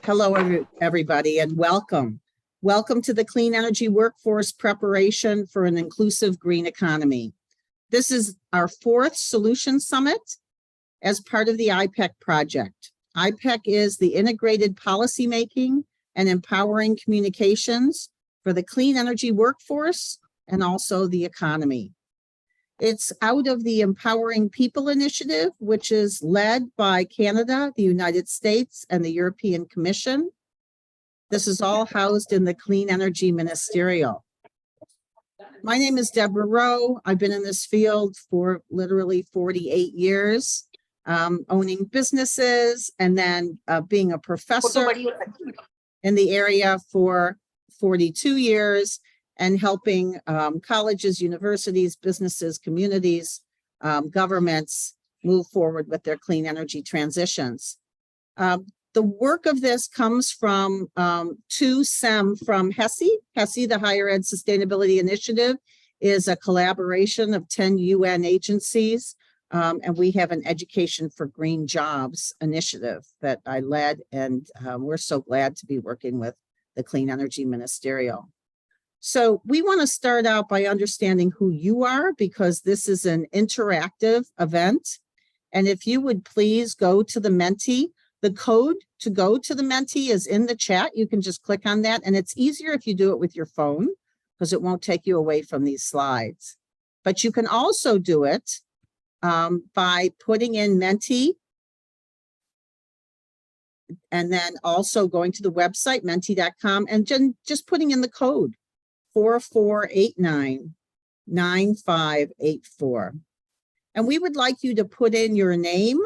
Hello, everybody, and welcome. Welcome to the Clean Energy Workforce Preparation for an Inclusive Green Economy. This is our 4th Solution Summit as part of the IPEC project. IPEC is the Integrated Policymaking and Empowering Communications for the Clean Energy Workforce and also the economy. It's out of the Empowering People Initiative, which is led by Canada, the United States, and the European Commission. This is all housed in the Clean Energy Ministerial. My name is Deborah Rowe. I've been in this field for literally 48 years, owning businesses and then being a professor in the area for 42 years. And helping colleges, universities, businesses, communities, governments move forward with their clean energy transitions. The work of this comes from SEM from HESI. HESI, the Higher Ed Sustainability Initiative, is a collaboration of 10 UN agencies, and we have an Education for Green Jobs initiative that I led, and we're so glad to be working with the Clean Energy Ministerial. So we want to start out by understanding who you are, because this is an interactive event. And if you would please go to the Menti, the code to go to the Menti is in the chat. You can just click on that. And it's easier if you do it with your phone, because it won't take you away from these slides. But you can also do it by putting in Menti, and then also going to the website, menti.com, and just putting in the code. 4489-9584. And we would like you to put in your name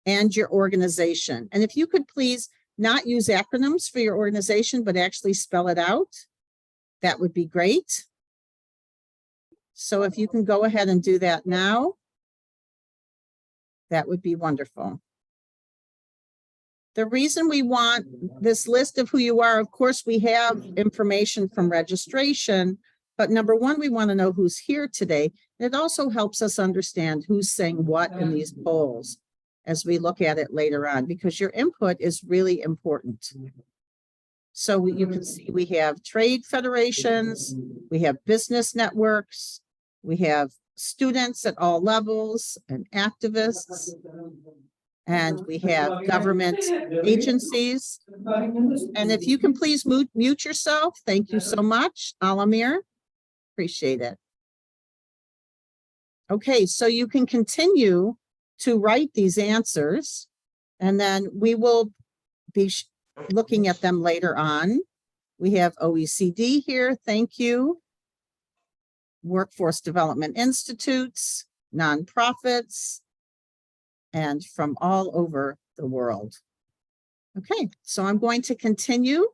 and your organization. And if you could please not use acronyms for your organization, but actually spell it out, that would be great. So if you can go ahead and do that now, that would be wonderful. The reason we want this list of who you are, of course, we have information from registration, but number one, we want to know who's here today. It also helps us understand who's saying what in these polls as we look at it later on, because your input is really important. So you can see we have trade federations, we have business networks, we have students at all levels and activists, and we have government agencies. And if you can please mute yourself. Thank you so much, Alamir. Appreciate it. Okay, so you can continue to write these answers, and then we will be looking at them later on. We have OECD here, thank you. Workforce Development Institutes, nonprofits, and from all over the world. Okay, so I'm going to continue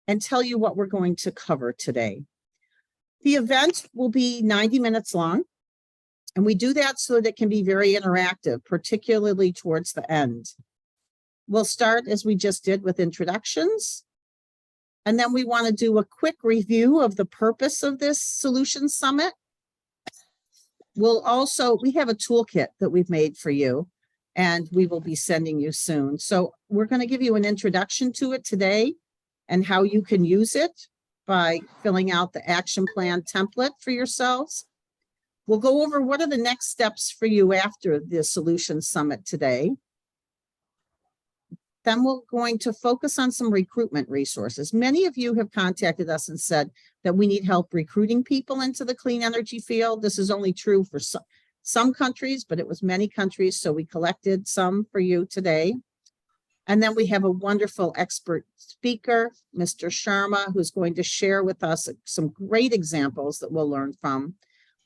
and tell you what we're going to cover today. The event will be 90 minutes long, and we do that so that it can be very interactive, particularly towards the end. We'll start, as we just did, with introductions, and then we want to do a quick review of the purpose of this Solution Summit. We have a toolkit that we've made for you, and we will be sending you soon. So we're going to give you an introduction to it today and how you can use it by filling out the action plan template for yourselves. We'll go over what are the next steps for you after the Solution Summit today. Then we're going to focus on some recruitment resources. Many of you have contacted us and said that we need help recruiting people into the clean energy field. This is only true for some countries, but it was many countries, so we collected some for you today. And then we have a wonderful expert speaker, Mr. Sharma, who's going to share with us some great examples that we'll learn from.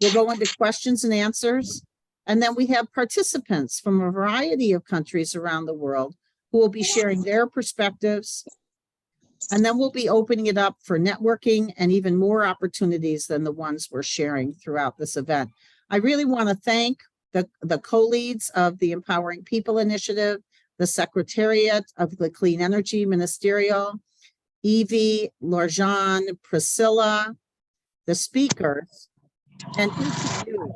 We'll go into questions and answers. And then we have participants from a variety of countries around the world who will be sharing their perspectives. And then we'll be opening it up for networking and even more opportunities than the ones we're sharing throughout this event. I really want to thank the co-leads of the Empowering People Initiative, the Secretariat of the Clean Energy Ministerial, Evie, Lorjan, Priscilla, the speakers, and each of you.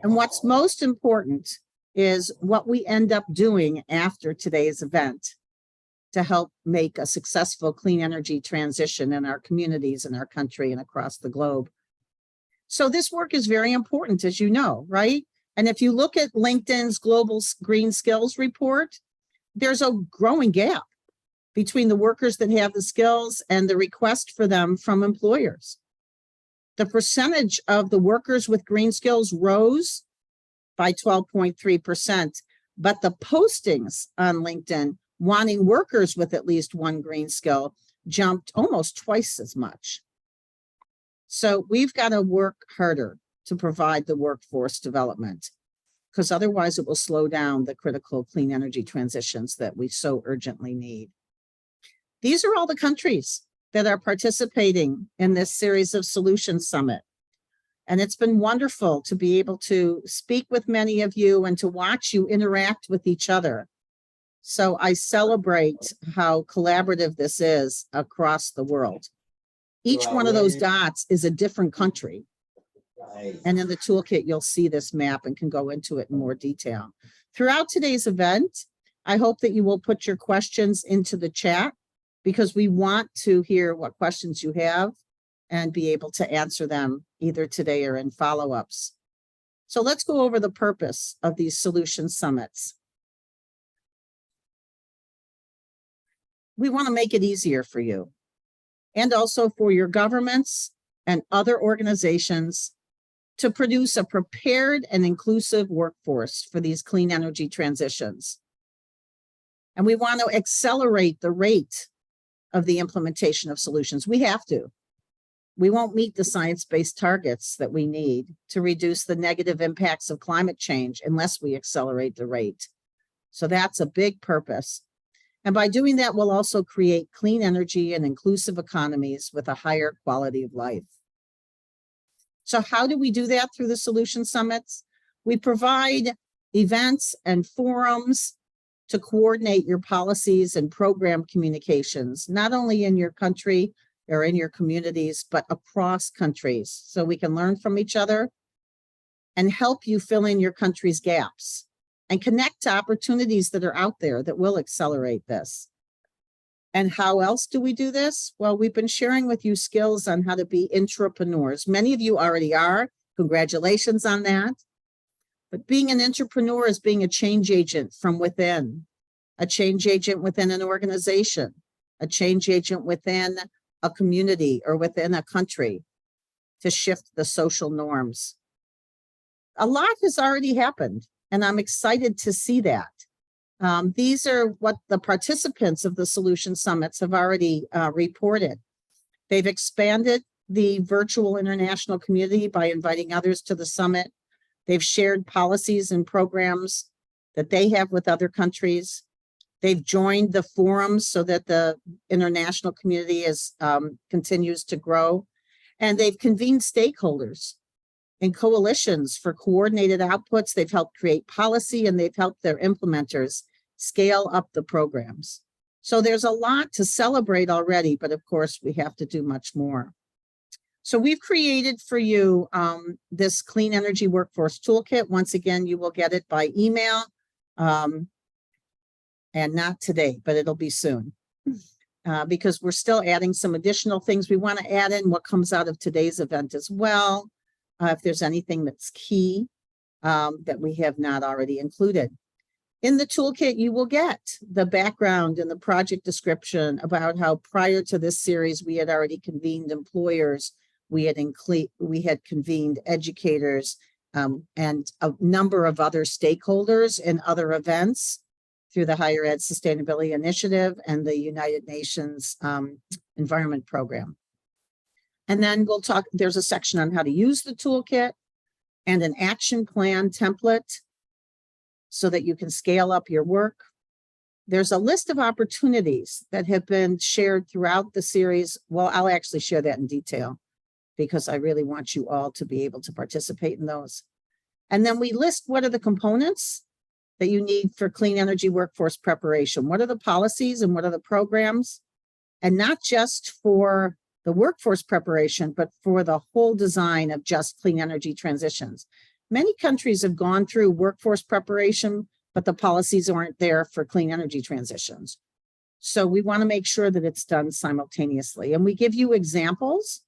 And what's most important is what we end up doing after today's event to help make a successful clean energy transition in our communities, in our country, and across the globe. So this work is very important, as you know, right? And if you look at LinkedIn's Global Green Skills Report, there's a growing gap between the workers that have the skills and the request for them from employers. The percentage of the workers with green skills rose by 12.3%, but the postings on LinkedIn wanting workers with at least one green skill jumped almost twice as much. So we've got to work harder to provide the workforce development, because otherwise it will slow down the critical clean energy transitions that we so urgently need. These are all the countries that are participating in this series of Solutions Summit. And it's been wonderful to be able to speak with many of you and to watch you interact with each other. So I celebrate how collaborative this is across the world. Each one of those dots is a different country. And in the toolkit, you'll see this map and can go into it in more detail. Throughout today's event, I hope that you will put your questions into the chat, because we want to hear what questions you have and be able to answer them either today or in follow-ups. So let's go over the purpose of these solution summits. We want to make it easier for you and also for your governments and other organizations to produce a prepared and inclusive workforce for these clean energy transitions. And we want to accelerate the rate of the implementation of solutions. We have to. We won't meet the science-based targets that we need to reduce the negative impacts of climate change unless we accelerate the rate. So that's a big purpose. And by doing that, we'll also create clean energy and inclusive economies with a higher quality of life. So how do we do that through the Solution Summits? We provide events and forums to coordinate your policies and program communications, not only in your country or in your communities, but across countries, so we can learn from each other and help you fill in your country's gaps and connect to opportunities that are out there that will accelerate this. And how else do we do this? Well, we've been sharing with you skills on how to be intrapreneurs. Many of you already are. Congratulations on that. But being an entrepreneur is being a change agent from within, a change agent within an organization, a change agent within a community or within a country to shift the social norms. A lot has already happened, and I'm excited to see that. These are what the participants of the Solution Summits have already reported. They've expanded the virtual international community by inviting others to the summit. They've shared policies and programs that they have with other countries. They've joined the forums so that the international community continues to grow. And they've convened stakeholders and coalitions for coordinated outputs. They've helped create policy, and they've helped their implementers scale up the programs. So there's a lot to celebrate already, but of course we have to do much more. So we've created for you this Clean Energy Workforce Toolkit. Once again, you will get it by email, and not today, but it'll be soon, because we're still adding some additional things. We want to add in what comes out of today's event as well, if there's anything that's key that we have not already included. In the toolkit, you will get the background and the project description about how prior to this series, we had already convened employers, we had convened educators, and a number of other stakeholders in other events through the Higher Ed Sustainability Initiative and the United Nations Environment Program. And then we'll talk, there's a section on how to use the toolkit and an action plan template so that you can scale up your work. There's a list of opportunities that have been shared throughout the series. Well, I'll actually share that in detail because I really want you all to be able to participate in those. And then we list what are the components that you need for clean energy workforce preparation. What are the policies and what are the programs? And not just for the workforce preparation, but for the whole design of just clean energy transitions. Many countries have gone through workforce preparation, but the policies aren't there for clean energy transitions. So we want to make sure that it's done simultaneously. And we give you examples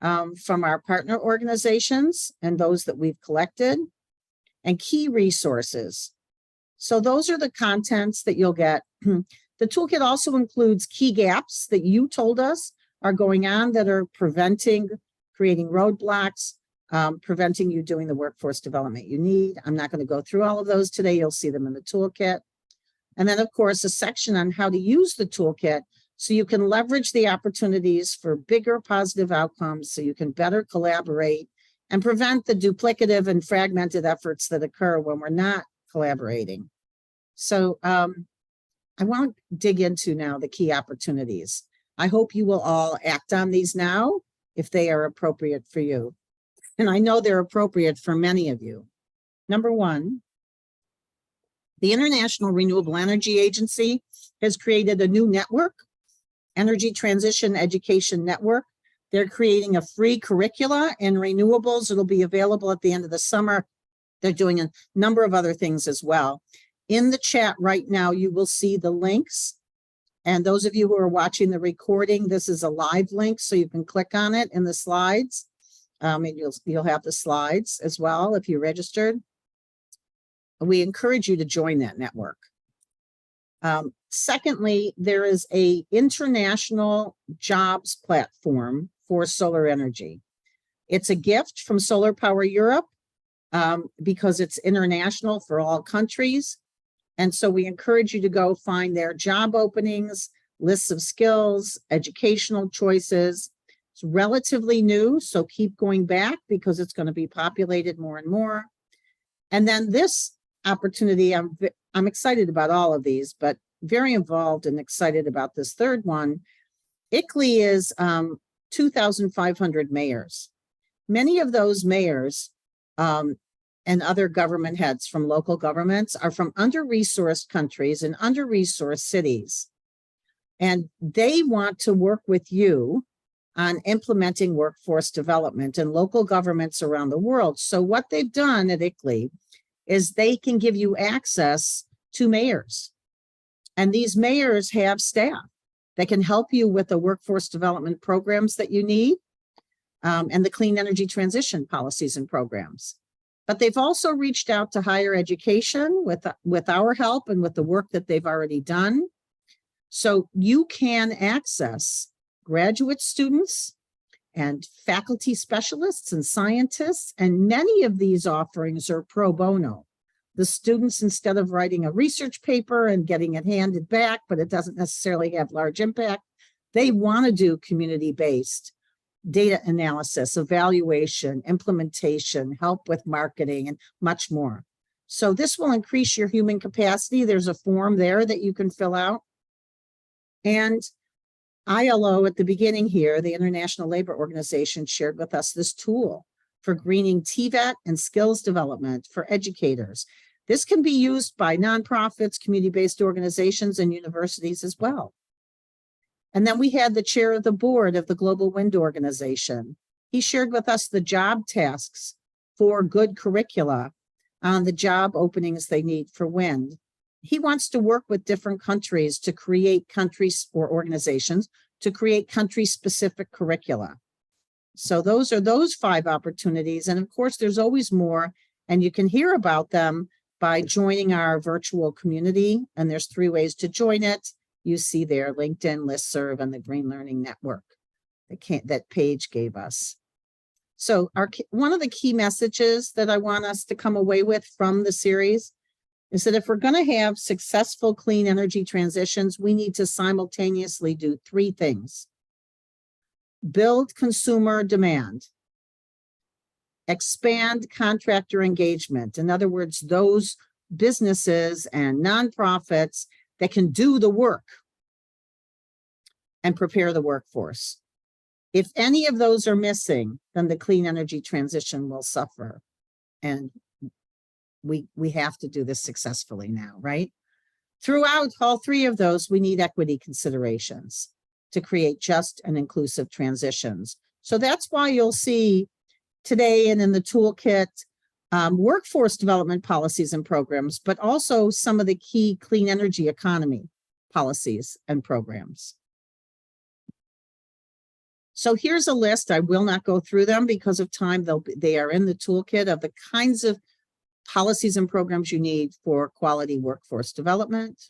from our partner organizations and those that we've collected, and key resources. So those are the contents that you'll get. The toolkit also includes key gaps that you told us are going on that are creating roadblocks, preventing you doing the workforce development you need. I'm not going to go through all of those today. You'll see them in the toolkit. And then, of course, a section on how to use the toolkit so you can leverage the opportunities for bigger positive outcomes, so you can better collaborate and prevent the duplicative and fragmented efforts that occur when we're not collaborating. So I want to dig into now the key opportunities. I hope you will all act on these now if they are appropriate for you. And I know they're appropriate for many of you. Number one, the International Renewable Energy Agency has created a new network, Energy Transition Education Network. They're creating a free curricula in renewables. It'll be available at the end of the summer. They're doing a number of other things as well. In the chat right now, you will see the links. And those of you who are watching the recording, this is a live link, so you can click on it in the slides. And you'll have the slides as well if you're registered. We encourage you to join that network. Secondly, there is an international jobs platform for solar energy. It's a gift from Solar Power Europe because it's international for all countries. And so we encourage you to go find their job openings, lists of skills, educational choices. It's relatively new, so keep going back because it's going to be populated more and more. And then this opportunity, I'm excited about all of these, but very involved and excited about this third one. ICLEI is 2,500 mayors. Many of those mayors and other government heads from local governments are from under-resourced countries and under-resourced cities. And they want to work with you on implementing workforce development in local governments around the world. So what they've done at ICLEI is they can give you access to mayors. And these mayors have staff that can help you with the workforce development programs that you need and the clean energy transition policies and programs. But they've also reached out to higher education with our help and with the work that they've already done. So you can access graduate students and faculty specialists and scientists, and many of these offerings are pro bono. The students, instead of writing a research paper and getting it handed back, but it doesn't necessarily have large impact, they want to do community-based data analysis, evaluation, implementation, help with marketing, and much more. So this will increase your human capacity. There's a form there that you can fill out. And ILO at the beginning here, the International Labor Organization, shared with us this tool for greening TVET and skills development for educators. This can be used by nonprofits, community-based organizations, and universities as well. And then we had the chair of the board of the Global Wind Organization. He shared with us the job tasks for good curricula on the job openings they need for wind. He wants to work with different countries to create countries or organizations to create country-specific curricula. So those are those 5 opportunities. And of course, there's always more, and you can hear about them by joining our virtual community. And there's 3 ways to join it. You see there, LinkedIn, listserv, and the Green Learning Network that Paige gave us. So one of the key messages that I want us to come away with from the series is that if we're going to have successful clean energy transitions, we need to simultaneously do 3 things. Build consumer demand, expand contractor engagement. In other words, those businesses and nonprofits that can do the work and prepare the workforce. If any of those are missing, then the clean energy transition will suffer. And we have to do this successfully now, right? Throughout all 3 of those, we need equity considerations to create just and inclusive transitions. So that's why you'll see today and in the toolkit workforce development policies and programs, but also some of the key clean energy economy policies and programs. So here's a list. I will not go through them because of time. They are in the toolkit of the kinds of policies and programs you need for quality workforce development.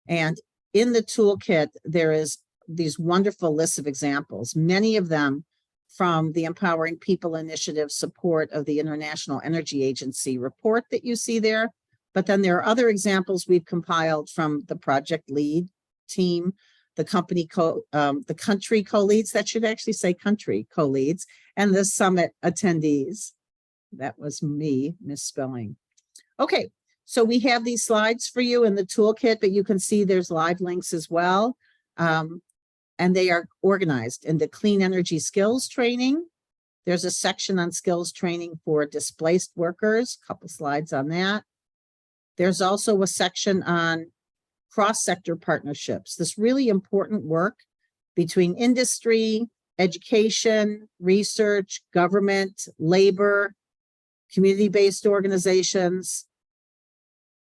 And in the toolkit, there is these wonderful lists of examples, many of them from the Empowering People Initiative support of the International Energy Agency report that you see there. But then there are other examples we've compiled from the project lead team, the country co-leads, that should actually say country co-leads, and the summit attendees. That was me misspelling. Okay, so we have these slides for you in the toolkit, but you can see there's live links as well. And they are organized into clean energy skills training. There's a section on skills training for displaced workers, a couple slides on that. There's also a section on cross-sector partnerships, this really important work between industry, education, research, government, labor, community-based organizations,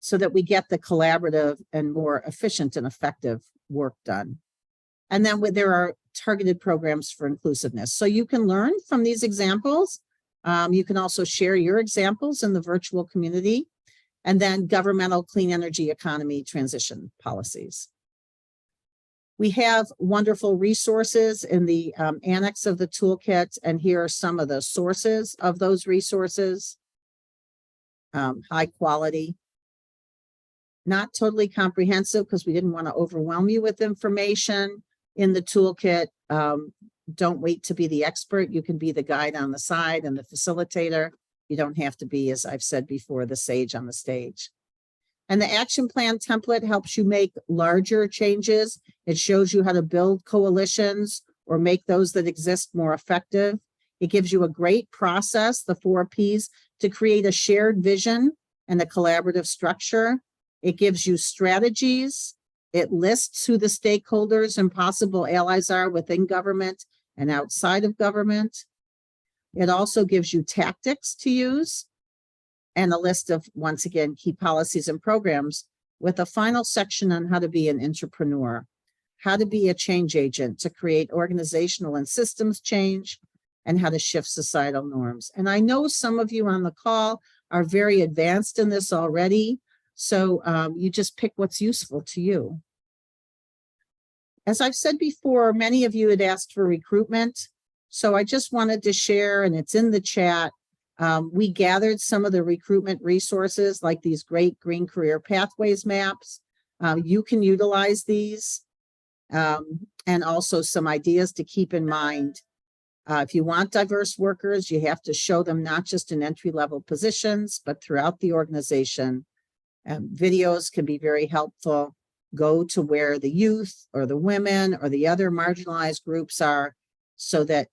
so that we get the collaborative and more efficient and effective work done. And then there are targeted programs for inclusiveness. So you can learn from these examples. You can also share your examples in the virtual community. And then governmental clean energy economy transition policies. We have wonderful resources in the annex of the toolkit, and here are some of the sources of those resources. High quality. Not totally comprehensive because we didn't want to overwhelm you with information. In the toolkit, don't wait to be the expert. You can be the guide on the side and the facilitator. You don't have to be, as I've said before, the sage on the stage. And the action plan template helps you make larger changes. It shows you how to build coalitions or make those that exist more effective. It gives you a great process, the 4 Ps, to create a shared vision and a collaborative structure. It gives you strategies. It lists who the stakeholders and possible allies are within government and outside of government. It also gives you tactics to use and a list of, once again, key policies and programs with a final section on how to be an entrepreneur, how to be a change agent to create organizational and systems change, and how to shift societal norms. And I know some of you on the call are very advanced in this already. So you just pick what's useful to you. As I've said before, many of you had asked for recruitment. So I just wanted to share, and it's in the chat. We gathered some of the recruitment resources like these great Green Career Pathways maps. You can utilize these and also some ideas to keep in mind. If you want diverse workers, you have to show them not just in entry-level positions, but throughout the organization. Videos can be very helpful. Go to where the youth or the women or the other marginalized groups are so that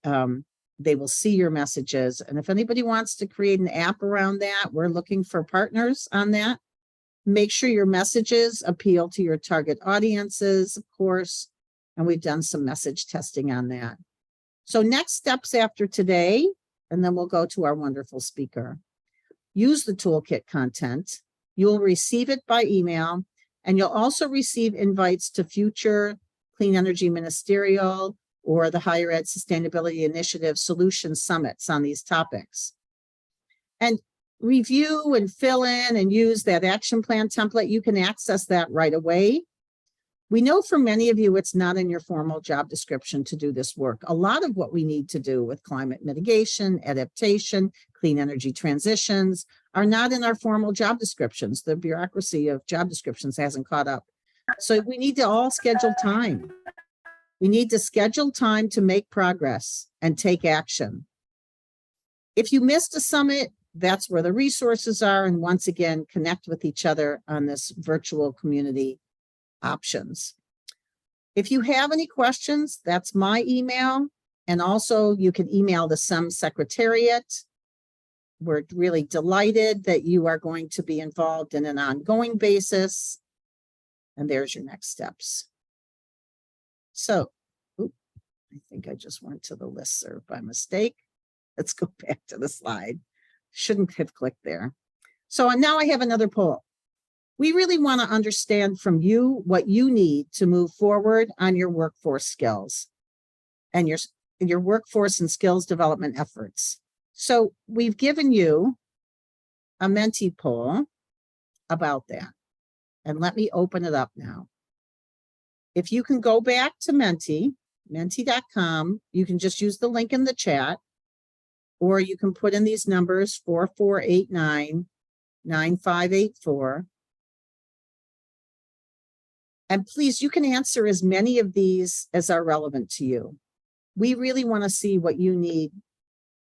they will see your messages. And if anybody wants to create an app around that, we're looking for partners on that. Make sure your messages appeal to your target audiences, of course, and we've done some message testing on that. So next steps after today, and then we'll go to our wonderful speaker. Use the toolkit content. You'll receive it by email, and you'll also receive invites to future Clean Energy Ministerial or the Higher Ed Sustainability Initiative Solution Summits on these topics. And review and fill in and use that action plan template. You can access that right away. We know for many of you, it's not in your formal job description to do this work. A lot of what we need to do with climate mitigation, adaptation, clean energy transitions are not in our formal job descriptions. The bureaucracy of job descriptions hasn't caught up. So we need to all schedule time. We need to schedule time to make progress and take action. If you missed a summit, that's where the resources are. And once again, connect with each other on this virtual community options. If you have any questions, that's my email. And also you can email the SEM Secretariat. We're really delighted that you are going to be involved in an ongoing basis. And there's your next steps. So, I think I just went to the listserv by mistake. Let's go back to the slide. Shouldn't have clicked there. So now I have another poll. We really want to understand from you what you need to move forward on your workforce skills and your workforce and skills development efforts. So we've given you a Menti poll about that. And let me open it up now. If you can go back to Menti, menti.com, you can just use the link in the chat, or you can put in these numbers 4489-9584. And please, you can answer as many of these as are relevant to you. We really want to see what you need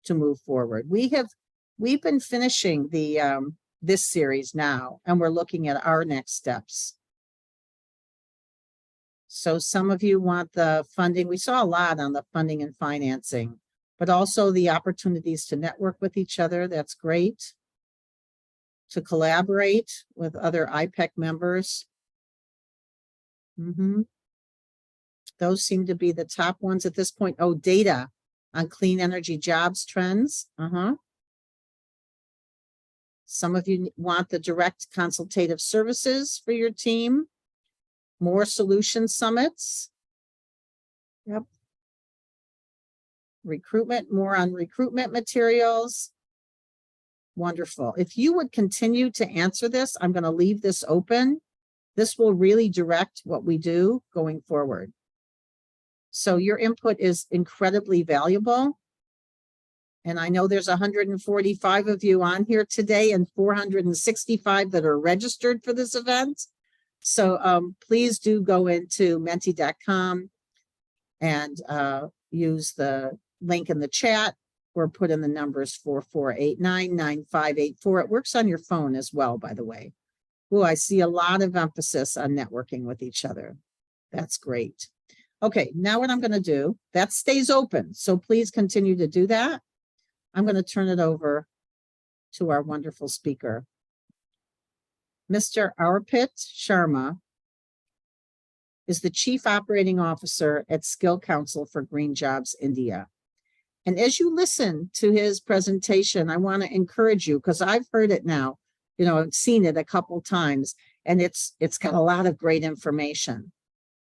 to move forward. We've been finishing the this series now, and we're looking at our next steps. So some of you want the funding. We saw a lot on the funding and financing, but also the opportunities to network with each other. That's great. To collaborate with other IPEC members. Those seem to be the top ones at this point. Oh, data on clean energy jobs trends. Some of you want the direct consultative services for your team. More solution summits. Yep. Recruitment, more on recruitment materials. Wonderful. If you would continue to answer this, I'm going to leave this open. This will really direct what we do going forward. So your input is incredibly valuable. And I know there's 145 of you on here today and 465 that are registered for this event. So please do go into menti.com and use the link in the chat or put in the numbers 4489-9584. It works on your phone as well, by the way. Oh, I see a lot of emphasis on networking with each other. That's great. Okay, now what I'm going to do, that stays open. So please continue to do that. I'm going to turn it over to our wonderful speaker. Mr. Arpit Sharma is the Chief Operating Officer at Skill Council for Green Jobs India. And as you listen to his presentation, I want to encourage you, because I've heard it now, you know, I've seen it a couple times, and it's got a lot of great information.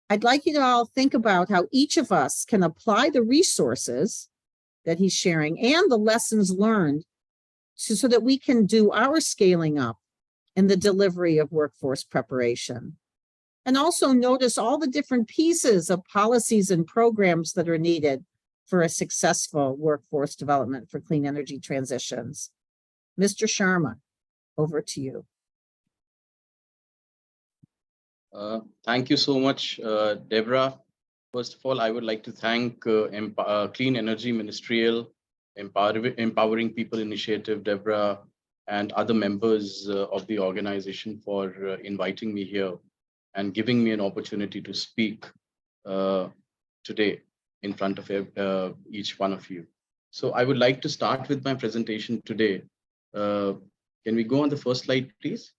I'd like you to all think about how each of us can apply the resources that he's sharing and the lessons learned so that we can do our scaling up in the delivery of workforce preparation. And also notice all the different pieces of policies and programs that are needed for a successful workforce development for clean energy transitions. Mr. Sharma, over to you. Thank you so much, Deborah. First of all, I would like to thank Clean Energy Ministerial, Empowering People Initiative, Deborah, and other members of the organization for inviting me here and giving me an opportunity to speak today in front of each one of you. So I would like to start with my presentation today. Can we go on the first slide, please?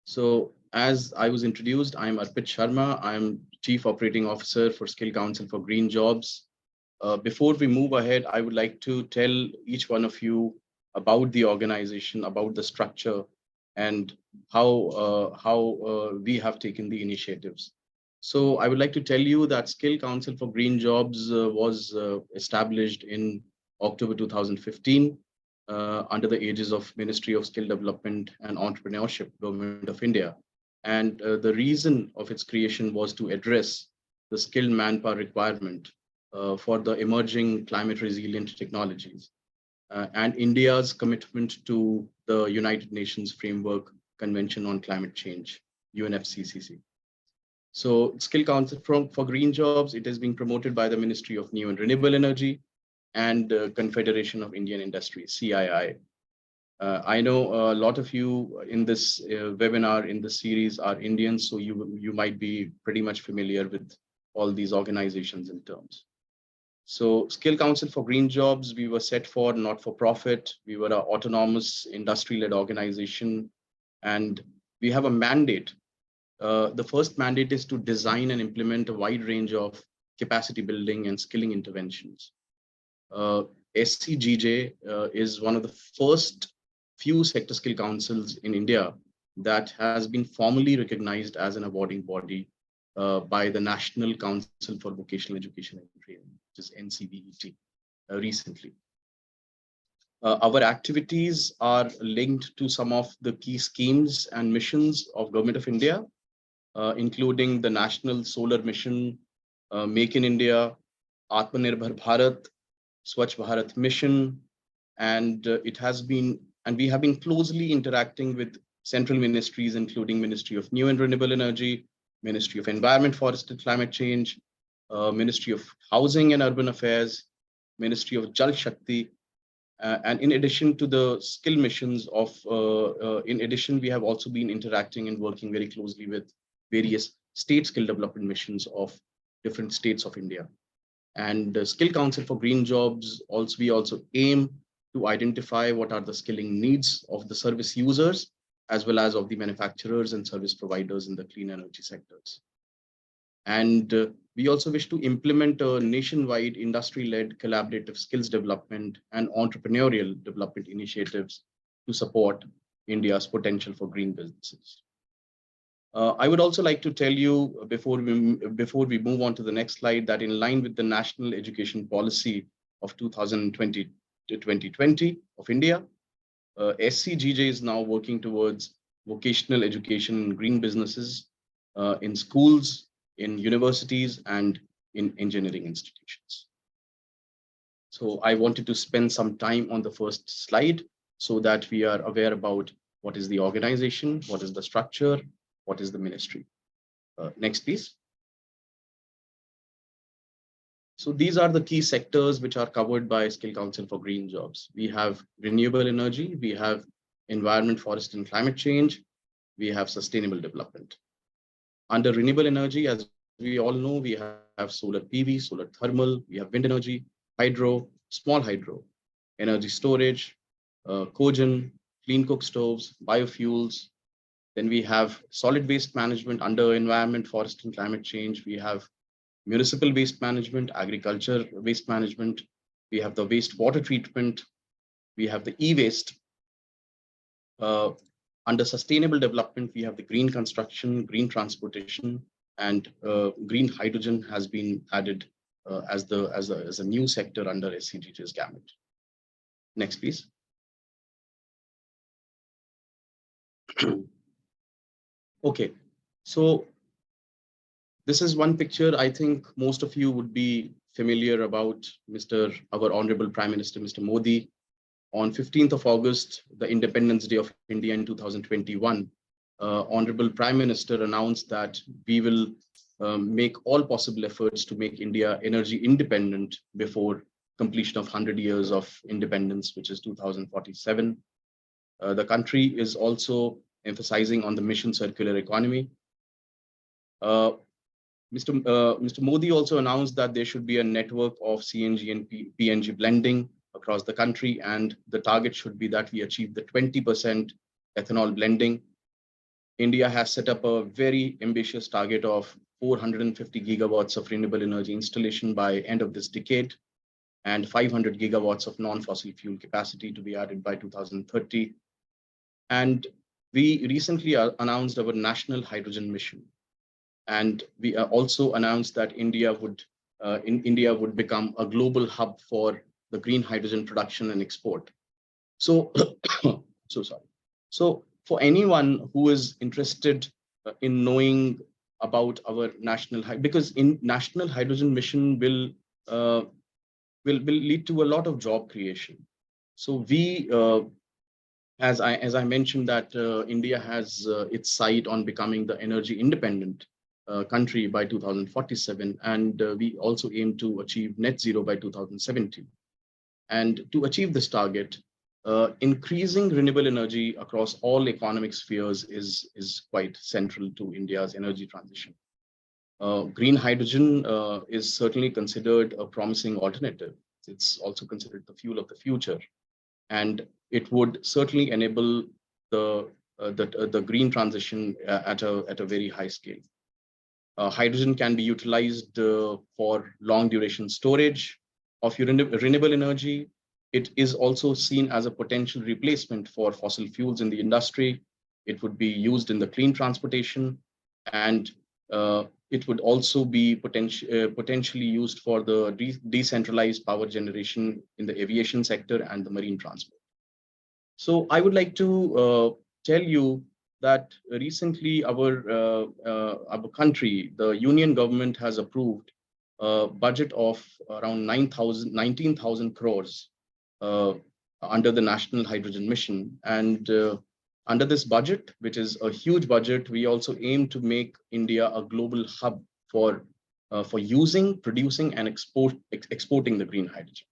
So as I was introduced, I'm Arpit Sharma. I'm Chief Operating Officer for Skill Council for Green Jobs. Before we move ahead, I would like to tell each one of you about the organization, about the structure, and how we have taken the initiatives. So I would like to tell you that Skill Council for Green Jobs was established in October 2015 under the aegis of Ministry of Skill Development and Entrepreneurship, Government of India. And the reason of its creation was to address the skilled manpower requirement for the emerging climate resilient technologies and India's commitment to the United Nations Framework Convention on Climate Change, UNFCCC. So Skill Council for Green Jobs, it is being promoted by the Ministry of New and Renewable Energy and Confederation of Indian Industry, CII. I know a lot of you in this webinar, in this series are Indians, so you might be pretty much familiar with all these organizations and terms. So Skill Council for Green Jobs, we were set for not for profit. We were an autonomous industry-led organization, and we have a mandate. The first mandate is to design and implement a wide range of capacity building and skilling interventions SCGJ is one of the first few sector skill councils in India that has been formally recognized as an awarding body by the National Council for Vocational Education and Training, which is NCVET, recently. Our activities are linked to some of the key schemes and missions of Government of India, including the National Solar Mission, Make in India, Atmanirbhar Bharat, Swachh Bharat Mission, and we have been closely interacting with central ministries, including Ministry of New and Renewable Energy, Ministry of Environment, Forest and Climate Change, Ministry of Housing and Urban Affairs, Ministry of Jal Shakti, and in addition to the skill missions of, we have also been interacting and working very closely with various state skill development missions of different states of India. And the Skill Council for Green Jobs, we also aim to identify what are the skilling needs of the service users, as well as of the manufacturers and service providers in the clean energy sectors. And we also wish to implement a nationwide industry-led collaborative skills development and entrepreneurial development initiatives to support India's potential for green businesses. I would also like to tell you before we move on to the next slide that in line with the National Education Policy of 2020 to 2020 of India, SCGJ is now working towards vocational education in green businesses in schools, in universities, and in engineering institutions. So I wanted to spend some time on the first slide so that we are aware about what is the organization, what is the structure, what is the ministry. Next, please. So these are the key sectors which are covered by Skill Council for Green Jobs. We have renewable energy, we have environment, forest and climate change, we have sustainable development. Under renewable energy, as we all know, we have solar PV, solar thermal, we have wind energy, hydro, small hydro, energy storage, cogen, clean cook stoves, biofuels. Then we have solid waste management under environment, forest and climate change. We have municipal waste management, agriculture waste management. We have the wastewater treatment. We have the e-waste. Under sustainable development, we have the green construction, green transportation, and green hydrogen has been added as a new sector under SCGJ's gamut. Next, please. Okay, so this is one picture. I think most of you would be familiar about our Honorable Prime Minister, Mr. Modi. On 15th of August, the Independence Day of India in 2021, Honorable Prime Minister announced that we will make all possible efforts to make India energy independent before completion of 100 years of independence, which is 2047. The country is also emphasizing on the mission circular economy. Mr. Modi also announced that there should be a network of CNG and PNG blending across the country, and the target should be that we achieve the 20% ethanol blending. India has set up a very ambitious target of 450 gigawatts of renewable energy installation by end of this decade, and 500 gigawatts of non-fossil fuel capacity to be added by 2030. And we recently announced our national hydrogen mission. And we also announced that India would become a global hub for the green hydrogen production and export. So, So for anyone who is interested in knowing about our because national hydrogen mission will lead to a lot of job creation. So we, as I mentioned, that India has its sight on becoming the energy independent country by 2047, and we also aim to achieve net zero by 2070. And to achieve this target, increasing renewable energy across all economic spheres is quite central to India's energy transition. Green hydrogen is certainly considered a promising alternative. It's also considered the fuel of the future, and it would certainly enable the green transition at a very high scale. Hydrogen can be utilized for long duration storage, renewable energy. It is also seen as a potential replacement for fossil fuels in the industry. It would be used in the clean transportation, and it would also be potentially used for the decentralized power generation in the aviation sector and the marine transport. So I would like to tell you that recently our country, the union government, has approved a budget of around 19,000 crores under the National Hydrogen Mission. And under this budget, which is a huge budget, we also aim to make India a global hub for using, producing, and exporting the green hydrogen.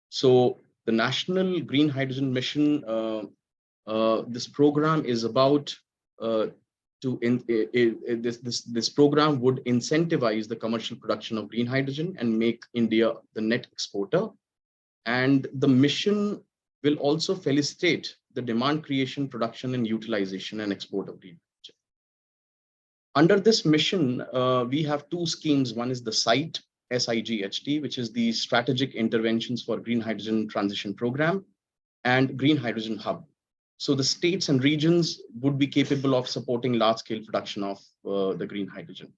So the National Green Hydrogen Mission, this program is about this program would incentivize the commercial production of green hydrogen and make India the net exporter. And the mission will also facilitate the demand creation, production, and utilization and export of green hydrogen. Under this mission, we have two schemes. One is the SIGHT, SIGHT, which is the Strategic Interventions for Green Hydrogen Transition Program, and Green Hydrogen Hub. So the states and regions would be capable of supporting large-scale production of the green hydrogen.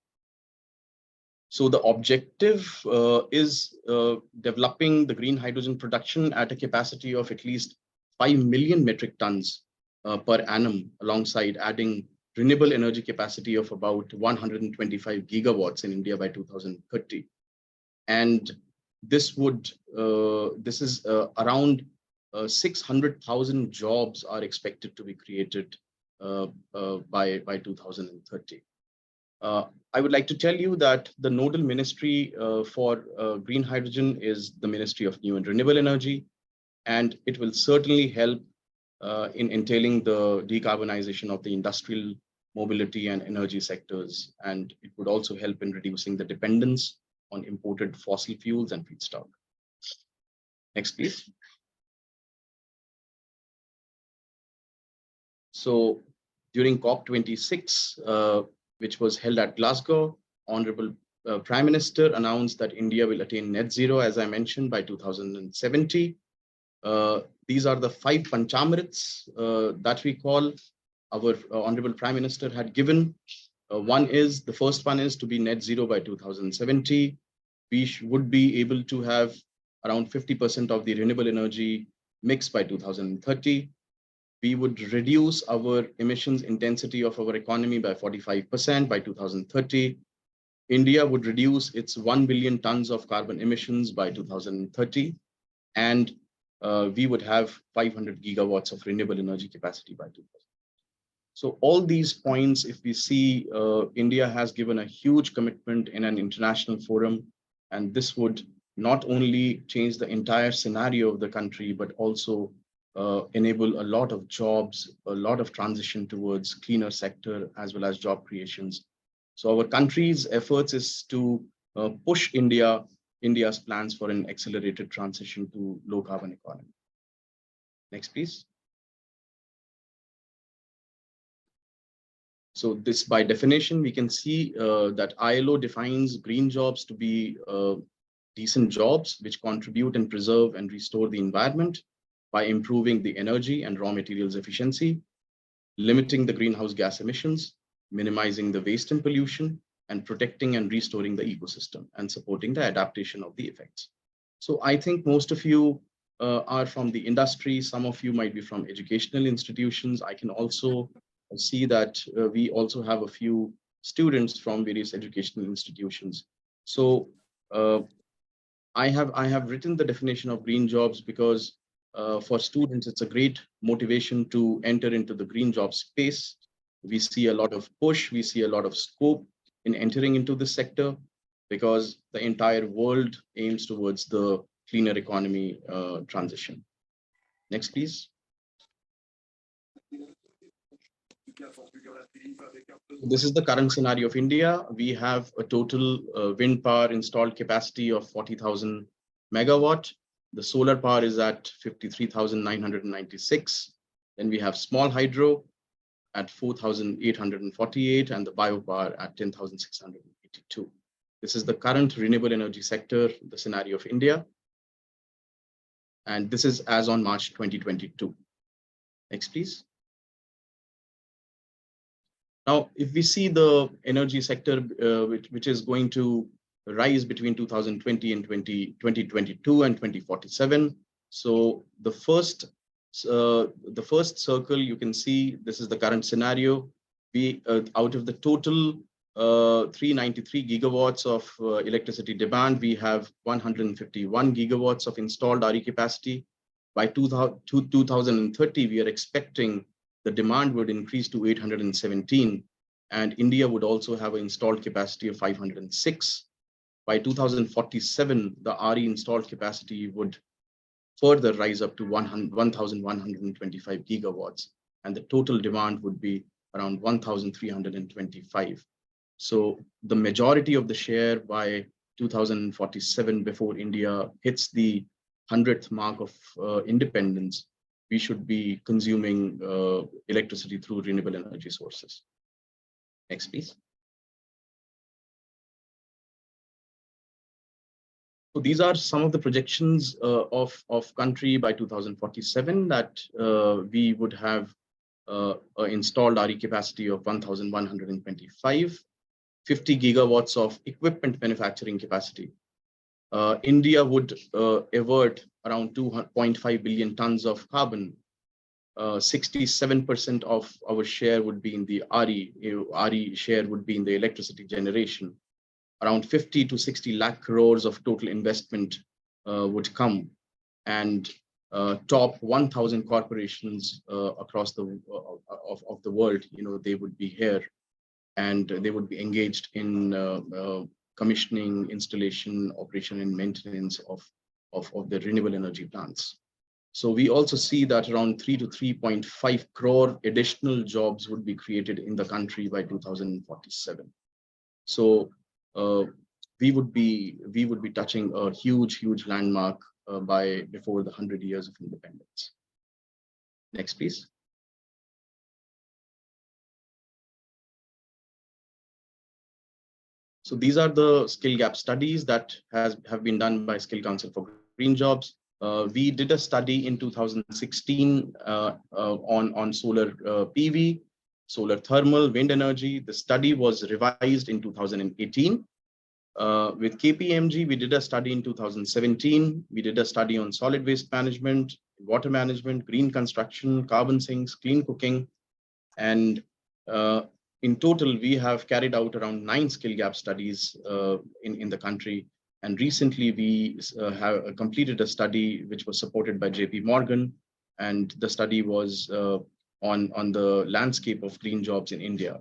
So the objective is developing the green hydrogen production at a capacity of at least 5 million metric tons per annum, alongside adding renewable energy capacity of about 125 gigawatts in India by 2030. And this is around 600,000 jobs are expected to be created by 2030. I would like to tell you that the nodal ministry for green hydrogen is the Ministry of New and Renewable Energy, and it will certainly help in entailing the decarbonization of the industrial, mobility, and energy sectors. And it would also help in reducing the dependence on imported fossil fuels and feedstock. Next, please. So during COP26, which was held at Glasgow, Honorable Prime Minister announced that India will attain net zero, as I mentioned, by 2070. These are the 5 Panchamrits that we call our Honorable Prime Minister had given. The first one is to be net zero by 2070. We would be able to have around 50% of the renewable energy mix by 2030. We would reduce our emissions intensity of our economy by 45% by 2030. India would reduce its 1 billion tons of carbon emissions by 2030. And we would have 500 gigawatts of renewable energy capacity by 2030. So all these points, if we see, India has given a huge commitment in an international forum, and this would not only change the entire scenario of the country, but also enable a lot of jobs, a lot of transition towards cleaner sector, as well as job creations. So our country's efforts is to push India's plans for an accelerated transition to low carbon economy. Next, please. So this, by definition, we can see that ILO defines green jobs to be decent jobs which contribute and preserve and restore the environment by improving the energy and raw materials efficiency, limiting the greenhouse gas emissions, minimizing the waste and pollution, and protecting and restoring the ecosystem and supporting the adaptation of the effects. So I think most of you are from the industry. Some of you might be from educational institutions. I can also see that we also have a few students from various educational institutions. So I have written the definition of green jobs because for students, it's a great motivation to enter into the green job space. We see a lot of push, we see a lot of scope in entering into this sector because the entire world aims towards the cleaner economy transition. Next, please. This is the current scenario of India. We have a total wind power installed capacity of 40,000 megawatt. The solar power is at 53,996. Then we have small hydro at 4,848 and the biopower at 10,682. This is the current renewable energy sector, the scenario of India. And this is as on March 2022. Next, please. Now, if we see the energy sector, which is going to rise between 2020 and 2022 and 2047. So the first circle, you can see this is the current scenario. We out of the total 393 gigawatts of electricity demand, we have 151 gigawatts of installed RE capacity. By 2030, we are expecting the demand would increase to 817, and India would also have an installed capacity of 506. By 2047, the RE installed capacity would further rise up to 1,125 gigawatts, and the total demand would be around 1,325. So the majority of the share by 2047, before India hits the 100th mark of independence, we should be consuming electricity through renewable energy sources. Next, please. So these are some of the projections of country by 2047, that we would have installed RE capacity of 1,125, 50 gigawatts of equipment manufacturing capacity. India would avert around 2.5 billion tons of carbon. 67% of our share would be in the RE. RE share would be in the electricity generation. Around 50 to 60 lakh crores of total investment would come, and top 1,000 corporations across the of the world, they would be here, and they would be engaged in commissioning, installation, operation, and maintenance of the renewable energy plants. So we also see that around 3 to 3.5 crore additional jobs would be created in the country by 2047. So we would be touching a huge landmark before the 100 years of independence. Next, please. So these are the skill gap studies that have been done by Skill Council for Green Jobs. We did a study in 2016 on solar PV, solar thermal, wind energy. The study was revised in 2018. With KPMG, we did a study in 2017. We did a study on solid waste management, water management, green construction, carbon sinks, clean cooking. And in total, we have carried out around 9 skill gap studies in the country. And recently, we have completed a study which was supported by JP Morgan. And the study was on the landscape of green jobs in India.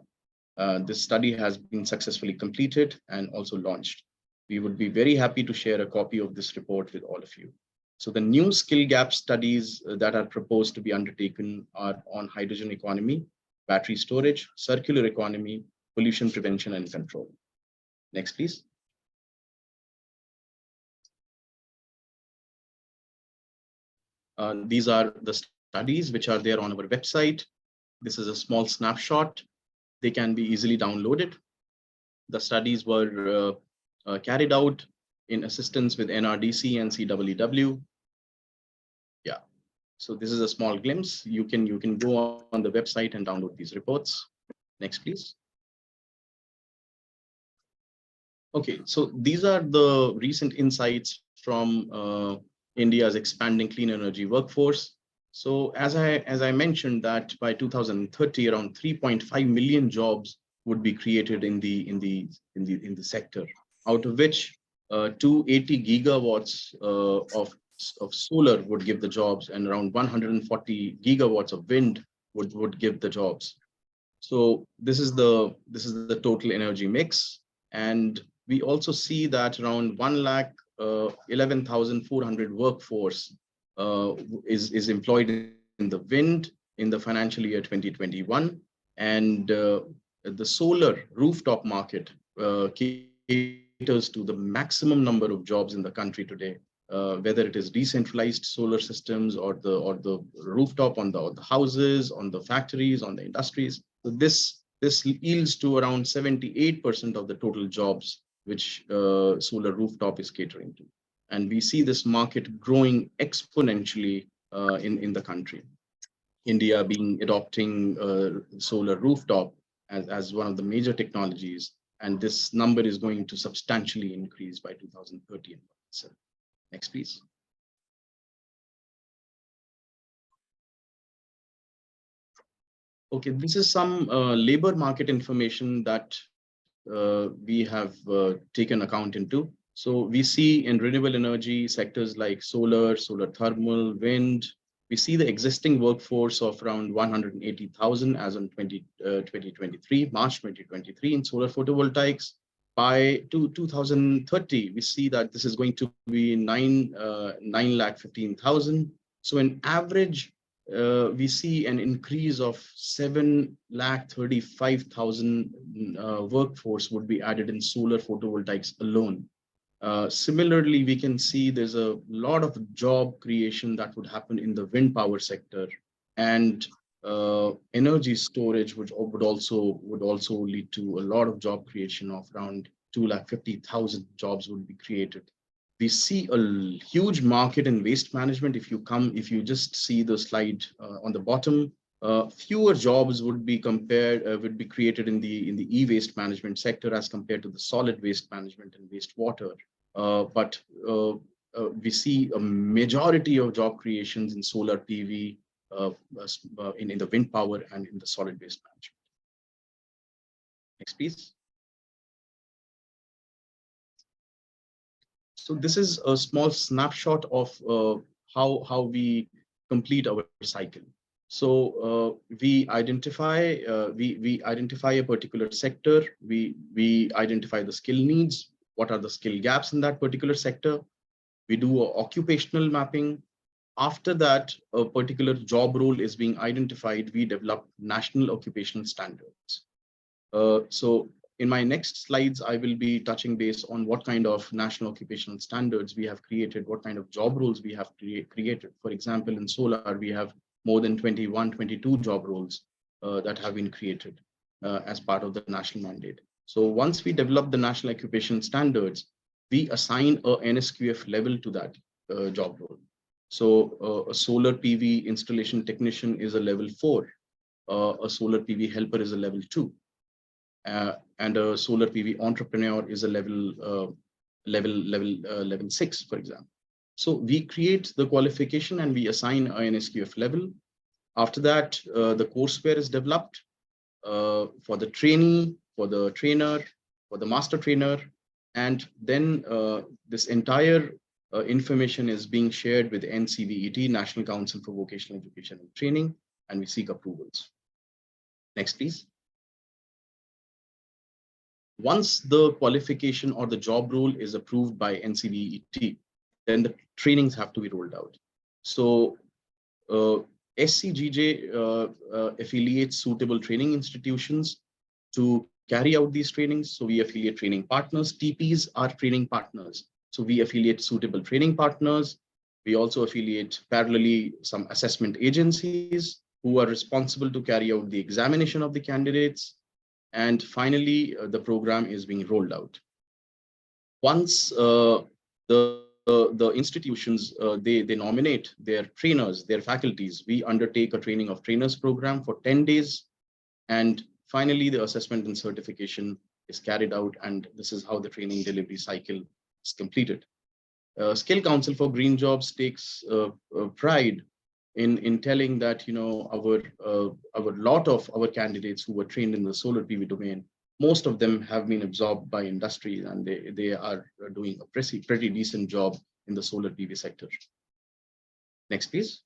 This study has been successfully completed and also launched. We would be very happy to share a copy of this report with all of you. So the new skill gap studies that are proposed to be undertaken are on hydrogen economy, battery storage, circular economy, pollution prevention and control. Next, please. These are the studies which are there on our website. This is a small snapshot. They can be easily downloaded. The studies were carried out in assistance with NRDC and CWW. Yeah, so this is a small glimpse. You can go on the website and download these reports. Next, please. Okay, so these are the recent insights from India's expanding clean energy workforce. So as I mentioned that by 2030, around 3.5 million jobs would be created in the sector, out of which 280 gigawatts of solar would give the jobs, and around 140 gigawatts of wind would give the jobs. So this is the total energy mix, and we also see that around 1,11,400 workforce is employed in the wind in the financial year 2021, and the solar rooftop market caters to the maximum number of jobs in the country today, whether it is decentralized solar systems or the rooftop on the houses, on the factories, on the industries. So this yields to around 78% of the total jobs which solar rooftop is catering to. And we see this market growing exponentially in the country. India adopting solar rooftop as one of the major technologies, and this number is going to substantially increase by 2030 and 2047. Next, please. Okay, this is some labor market information that we have taken account into. So we see in renewable energy sectors like solar thermal, wind, we see the existing workforce of around 180,000 as on 2023, March 2023 in solar photovoltaics. By 2030, we see that this is going to be 9,15,000. So in average, we see an increase of 7,35,000 workforce would be added in solar photovoltaics alone. Similarly, we can see there's a lot of job creation that would happen in the wind power sector, and energy storage, which would also lead to a lot of job creation of around 250,000 jobs would be created. We see a huge market in waste management. If you just see the slide on the bottom, fewer jobs would be created in the e-waste management sector as compared to the solid waste management and wastewater. But we see a majority of job creations in solar PV, in the wind power and in the solid waste management. Next, please. So this is a small snapshot of how we complete our cycle. So we identify a particular sector. We identify the skill needs. What are the skill gaps in that particular sector? We do occupational mapping. After that, a particular job role is being identified. We develop national occupational standards. So in my next slides, I will be touching base on what kind of national occupational standards we have created, what kind of job roles we have created. For example, in solar, we have more than 22 job roles that have been created as part of the national mandate. So once we develop the national occupational standards, we assign a NSQF level to that job role. So a solar PV installation technician is a level 4. A solar PV helper is a level 2. And a solar PV entrepreneur is a level 6, for example. So we create the qualification and we assign a NSQF level. After that, the courseware is developed for the trainee, for the trainer, for the master trainer, and then this entire information is being shared with NCVET, National Council for Vocational Education and Training, and we seek approvals. Next, please. Once the qualification or the job role is approved by NCVET, then the trainings have to be rolled out. So SCGJ affiliates suitable training institutions to carry out these trainings. So we affiliate training partners. TPs are training partners. So we affiliate suitable training partners. We also affiliate parallelly some assessment agencies who are responsible to carry out the examination of the candidates. And finally, the program is being rolled out. Once the institutions, they nominate their trainers, their faculties, we undertake a training of trainers program for 10 days. And finally, the assessment and certification is carried out. And this is how the training delivery cycle is completed. Skill Council for Green Jobs takes pride in telling that, you know, our lot of our candidates who were trained in the solar PV domain, most of them have been absorbed by industry, and they are doing a pretty decent job in the solar PV sector. Next, please.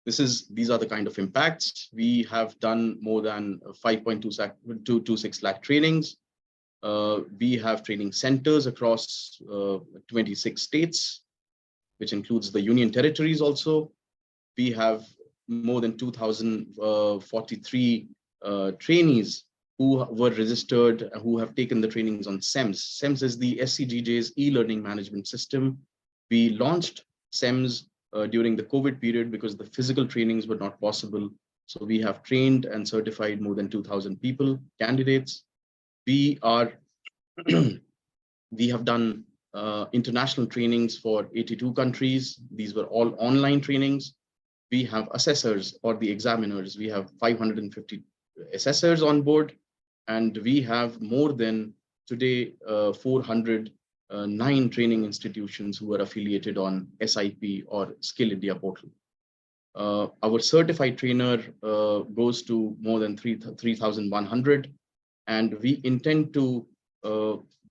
These are the kind of impacts. We have done more than 5.26 lakh trainings. We have training centers across 26 states, which includes the union territories also. We have more than 2,043 trainees who were registered, who have taken the trainings on SEMS. SEMS is the SCGJ's e-learning management system. We launched SEMS during the COVID period because the physical trainings were not possible. So we have trained and certified more than 2,000 people, candidates. We are We have done international trainings for 82 countries. These were all online trainings. We have assessors or the examiners. We have 550 assessors on board, and we have more than today 409 training institutions who are affiliated on SIP or Skill India portal. Our certified trainer goes to more than 3,100, and we intend to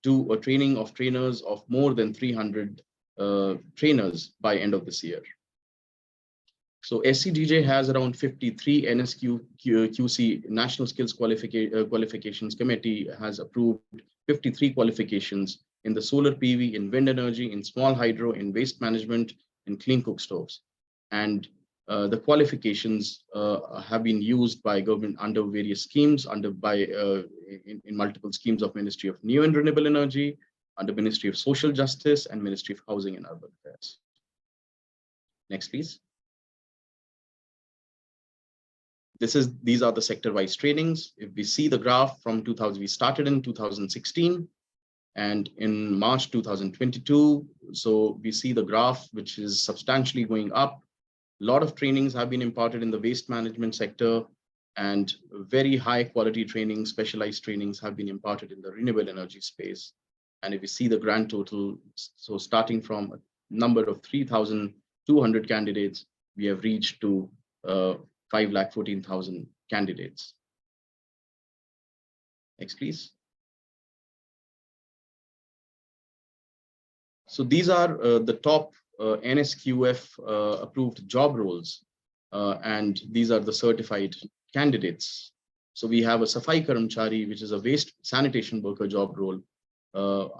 do a training of trainers of more than 300 trainers by end of this year. So SCDJ has around 53. NSQC, National Skills Qualifications Committee, has approved 53 qualifications in the solar PV, in wind energy, in small hydro, in waste management, in clean cook stoves. And the qualifications have been used by government under various schemes, in multiple schemes of Ministry of New and Renewable Energy, under Ministry of Social Justice, and Ministry of Housing and Urban Affairs. Next, please. These are the sector-wise trainings. If we see the graph from 2000, we started in 2016, and in March 2022, so we see the graph, which is substantially going up. A lot of trainings have been imparted in the waste management sector, and very high quality training, specialized trainings have been imparted in the renewable energy space. And if you see the grand total, so starting from a number of 3,200 candidates, we have reached to 5,14,000 candidates. Next, please. So these are the top NSQF approved job roles, and these are the certified candidates. So we have a Safai Karamchari, which is a waste sanitation worker job role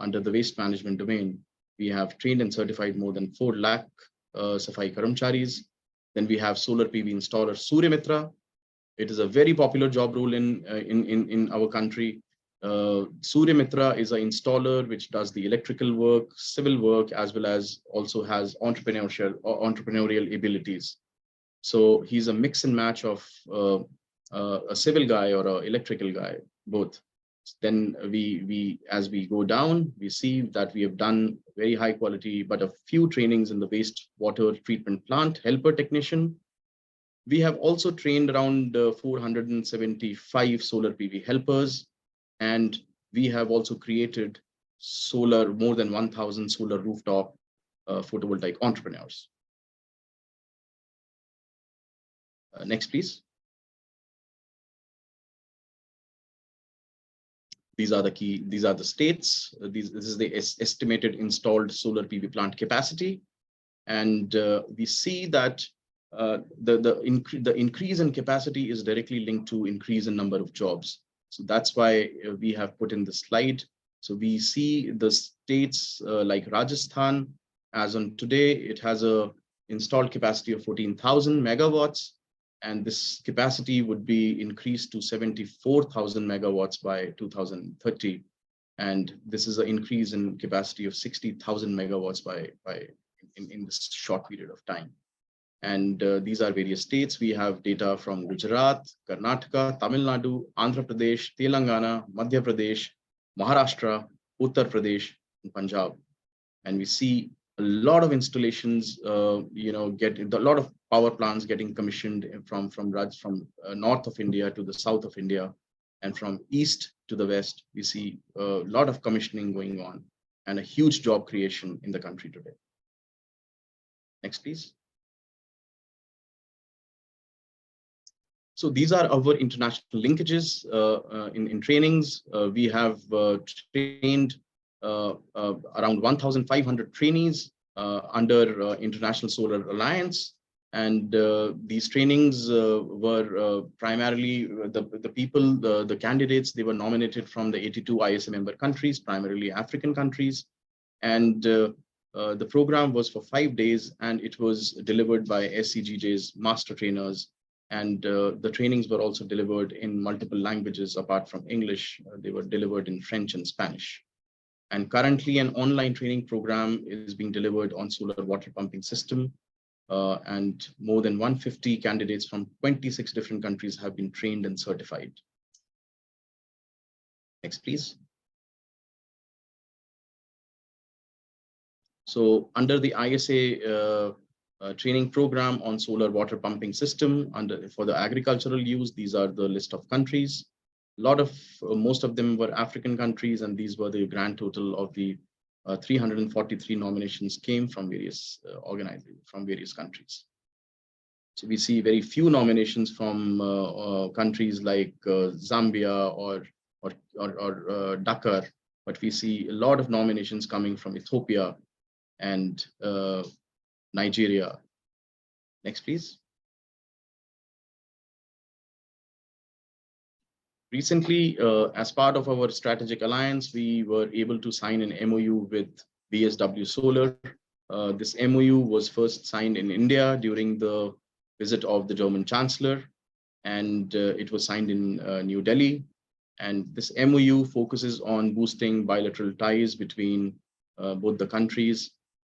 under the waste management domain. We have trained and certified more than 4 lakh Safai Karamcharis. Then we have solar PV installer Surya Mitra. It is a very popular job role in our country. Surya Mitra is an installer which does the electrical work, civil work, as well as also has entrepreneurial abilities. So he's a mix and match of a civil guy or an electrical guy, both. Then as we go down, we see that we have done very high quality, but a few trainings in the waste water treatment plant helper technician. We have also trained around 475 solar PV helpers, and we have also created more than 1,000 solar rooftop photovoltaic entrepreneurs. Next, please. These are the states. This is the estimated installed solar PV plant capacity. And we see that the increase in capacity is directly linked to increase in number of jobs. So that's why we have put in the slide. So we see the states like Rajasthan, as on today, it has a installed capacity of 14,000 megawatts. And this capacity would be increased to 74,000 megawatts by 2030. And this is an increase in capacity of 60,000 megawatts in this short period of time. And these are various states. We have data from Gujarat, Karnataka, Tamil Nadu, Andhra Pradesh, Telangana, Madhya Pradesh, Maharashtra, Uttar Pradesh, and Punjab. And we see a lot of installations, a lot of power plants getting commissioned from north of India to the south of India, and from east to the west. We see a lot of commissioning going on and a huge job creation in the country today. Next, please. So these are our international linkages in trainings. We have trained around 1,500 trainees under International Solar Alliance. And these trainings were primarily the candidates, they were nominated from the 82 ISA member countries, primarily African countries. And the program was for 5 days, and it was delivered by SCGJ's master trainers. And the trainings were also delivered in multiple languages apart from English. They were delivered in French and Spanish. And currently an online training program is being delivered on solar water pumping system. And more than 150 candidates from 26 different countries have been trained and certified. Next, please. So under the ISA training program on solar water pumping system for the agricultural use, these are the list of countries. Most of them were African countries, and these were the grand total of the 343 nominations came from various organizations from various countries. So we see very few nominations from countries like Zambia or Dakar, but we see a lot of nominations coming from Ethiopia and Nigeria. Next, please. Recently, as part of our strategic alliance, we were able to sign an MOU with BSW Solar. This MOU was first signed in India during the visit of the German Chancellor, and it was signed in New Delhi. And this MOU focuses on boosting bilateral ties between both the countries.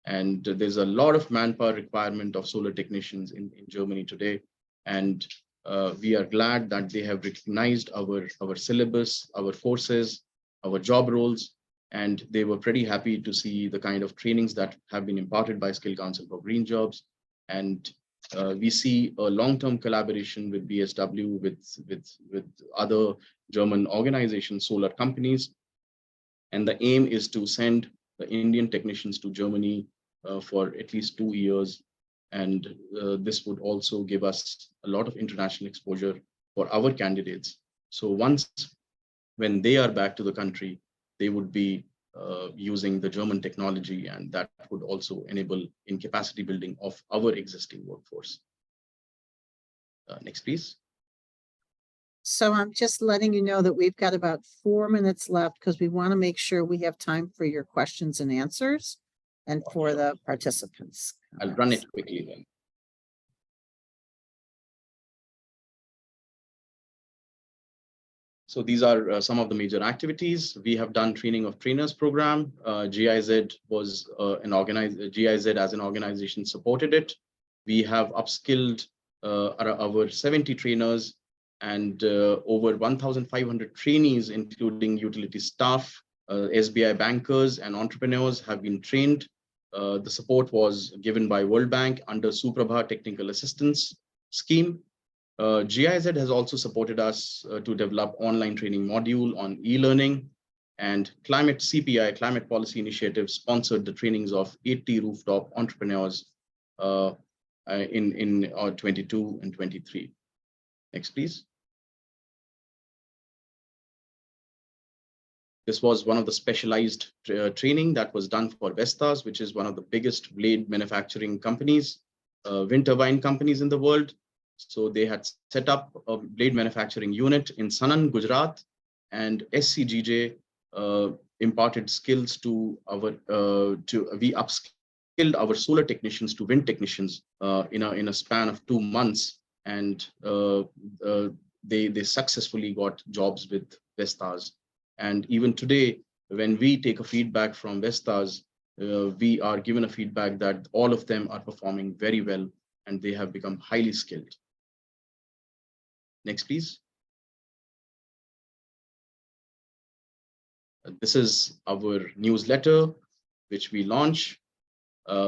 And there's a lot of manpower requirement of solar technicians in Germany today. And we are glad that they have recognized our syllabus, our courses, our job roles, and they were pretty happy to see the kind of trainings that have been imparted by Skill Council for Green Jobs. And we see a long-term collaboration with BSW, with other German organizations, solar companies. And the aim is to send the Indian technicians to Germany for at least 2 years. And this would also give us a lot of international exposure for our candidates. So when they are back to the country, they would be using the German technology, and that would also enable in capacity building of our existing workforce. Next, please. So I'm just letting you know that we've got about 4 minutes left because we want to make sure we have time for your questions and answers and for the participants. I'll run it quickly then. So these are some of the major activities. We have done training of trainers program. GIZ was GIZ as an organization supported it. We have upskilled our 70 trainers and over 1,500 trainees, including utility staff, SBI bankers and entrepreneurs have been trained. The support was given by World Bank under Suprabha Technical Assistance Scheme. GIZ has also supported us to develop online training module on e-learning, and Climate CPI, Climate Policy Initiative, sponsored the trainings of 80 rooftop entrepreneurs in 22 and 23. Next, please. This was one of the specialized training that was done for Vestas, which is one of the biggest blade manufacturing companies, wind turbine companies in the world. So they had set up a blade manufacturing unit in Sanand, Gujarat, and SCGJ imparted skills to we upskilled our solar technicians to wind technicians in a span of 2 months, and they successfully got jobs with Vestas. And even today, when we take a feedback from Vestas, we are given a feedback that all of them are performing very well and they have become highly skilled. Next, please. This is our newsletter, which we launch.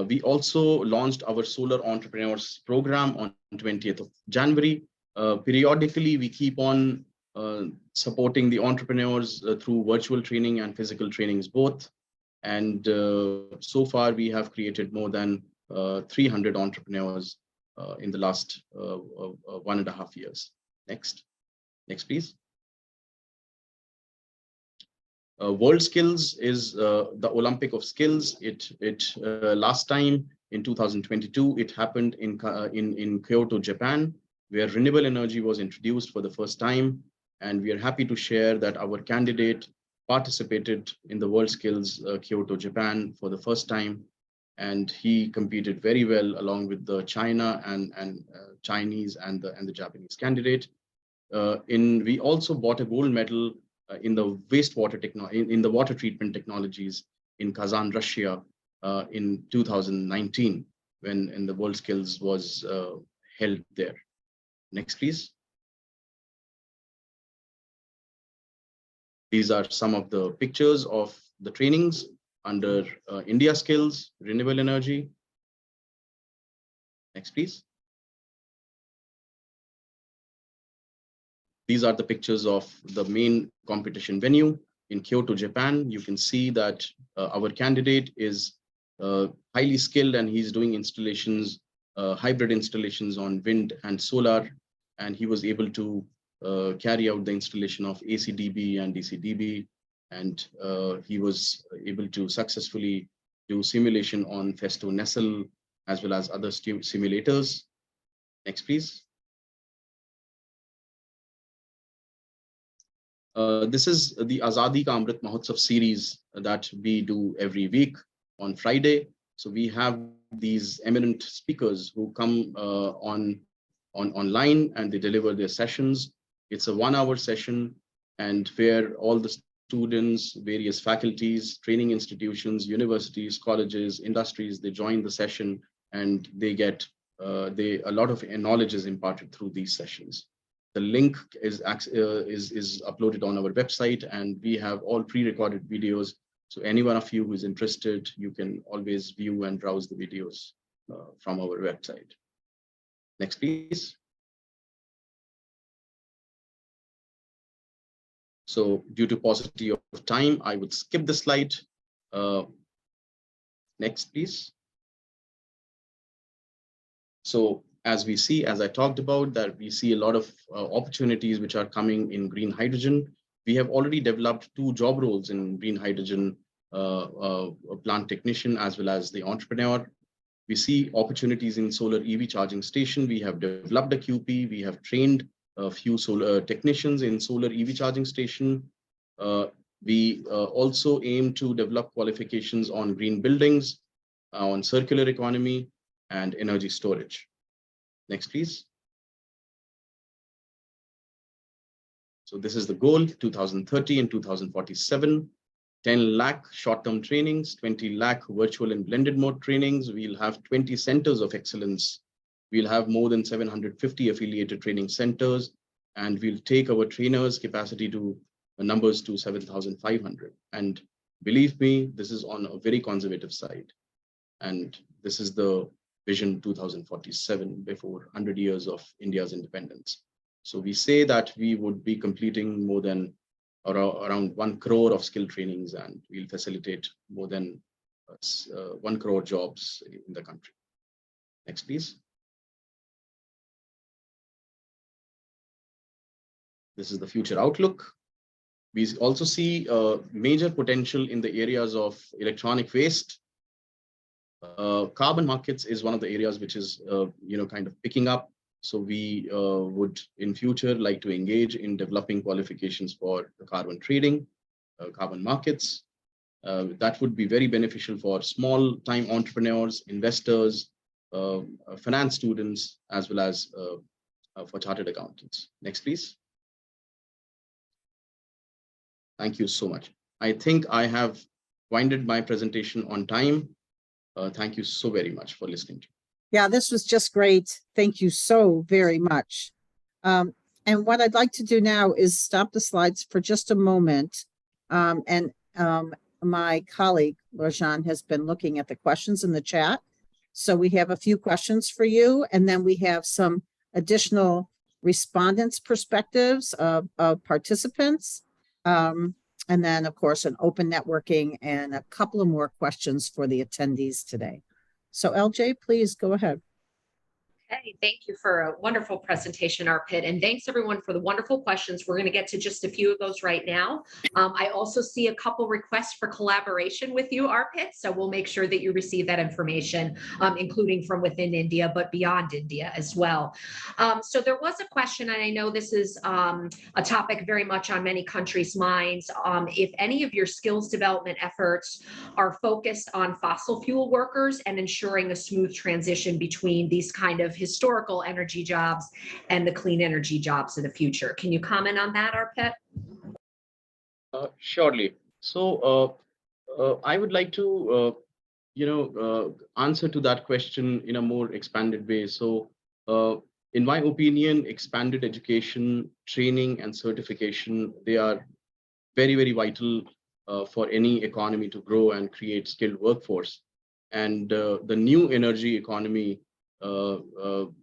We also launched our Solar Entrepreneurs Program on 20th of January. Periodically, we keep on supporting the entrepreneurs through virtual training and physical trainings both. And so far, we have created more than 300 entrepreneurs in the last 1.5 years. Next, please. World Skills is the Olympic of Skills. Last time in 2022, it happened in Kyoto, Japan, where renewable energy was introduced for the first time. And we are happy to share that our candidate participated in the World Skills Kyoto, Japan for the first time. And he competed very well along with the China and Chinese and the Japanese candidate. We also bought a gold medal in the wastewater technology, in the water treatment technologies in Kazan, Russia, in 2019, when the World Skills was held there. Next, please. These are some of the pictures of the trainings. under India Skills, Renewable Energy. Next, please. These are the pictures of the main competition venue in Kyoto, Japan. You can see that our candidate is highly skilled and he's doing installations, hybrid installations on wind and solar. And he was able to carry out the installation of AC/DB and DC/DB. And he was able to successfully do simulation on Festo Nessel as well as other simulators. Next, please. This is the Azadi Ka Amrit Mahotsav series that we do every week on Friday. So we have these eminent speakers who come online and they deliver their sessions. It's a 1-hour session, and where all the students, various faculties, training institutions, universities, colleges, industries, they join the session and they get a lot of knowledge is imparted through these sessions. The link is uploaded on our website, and we have all pre-recorded videos. So any one of you who is interested, you can always view and browse the videos from our website. Next, please. So due to paucity of time, I would skip the slide. Next, please. So as we see, as I talked about, that we see a lot of opportunities which are coming in green hydrogen. We have already developed 2 job roles in green hydrogen, a plant technician as well as the entrepreneur. We see opportunities in solar EV charging station. We have developed a QP. We have trained a few solar technicians in solar EV charging station. We also aim to develop qualifications on green buildings, on circular economy and energy storage. Next, please. So this is the goal, 2030 and 2047, 10 lakh short-term trainings, 20 lakh virtual and blended mode trainings. We'll have 20 centers of excellence. We'll have more than 750 affiliated training centers, and we'll take our trainers' capacity to numbers to 7,500. And believe me, this is on a very conservative side. And this is the Vision 2047, before 100 years of India's independence. So we say that we would be completing more than around 1 crore of skill trainings, and we'll facilitate more than 1 crore jobs in the country. Next, please. This is the future outlook. We also see major potential in the areas of electronic waste. Carbon markets is one of the areas which is kind of picking up. So we would in future like to engage in developing qualifications for the carbon trading, carbon markets. That would be very beneficial for small time entrepreneurs, investors, finance students, as well as for chartered accountants. Next, please. Thank you so much. I think I have winded my presentation on time. Thank you so very much for listening to me. Yeah, this was just great. Thank you so very much. And what I'd like to do now is stop the slides for just a moment. My colleague, Rajan, has been looking at the questions in the chat. So we have a few questions for you, and then we have some additional respondents' perspectives of participants. And then, of course, an open networking and a couple of more questions for the attendees today. So LJ, please go ahead. Okay, thank you for a wonderful presentation, Arpit, and thanks everyone for the wonderful questions. We're going to get to just a few of those right now. I also see a couple requests for collaboration with you, Arpit, so we'll make sure that you receive that information, including from within India, but beyond India as well. So there was a question, and I know this is a topic very much on many countries' minds. If any of your skills development efforts are focused on fossil fuel workers and ensuring a smooth transition between these kind of historical energy jobs and the clean energy jobs of the future. Can you comment on that, Arpit? Surely. So I would like to, answer to that question in a more expanded way. So in my opinion, expanded education, training, and certification, they are very, very vital for any economy to grow and create skilled workforce. And the new energy economy,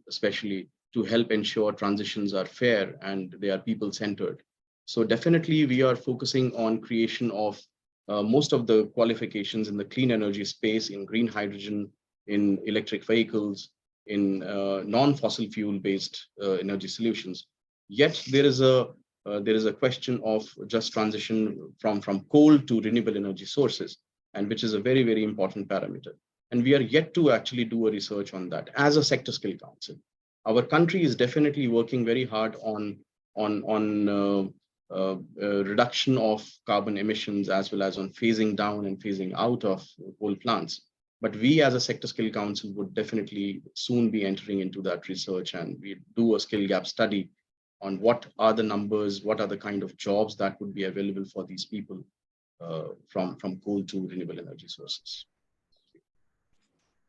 especially to help ensure transitions are fair and they are people-centered. So definitely we are focusing on creation of most of the qualifications in the clean energy space, in green hydrogen, in electric vehicles, in non-fossil fuel-based energy solutions. Yet there is a question of just transition from coal to renewable energy sources, and which is a very, very important parameter. And we are yet to actually do a research on that as a sector skill council. Our country is definitely working very hard on reduction of carbon emissions, as well as on phasing down and phasing out of coal plants. But we as a sector skill council would definitely soon be entering into that research, and we do a skill gap study on what are the numbers, what are the kind of jobs that would be available for these people from coal to renewable energy sources.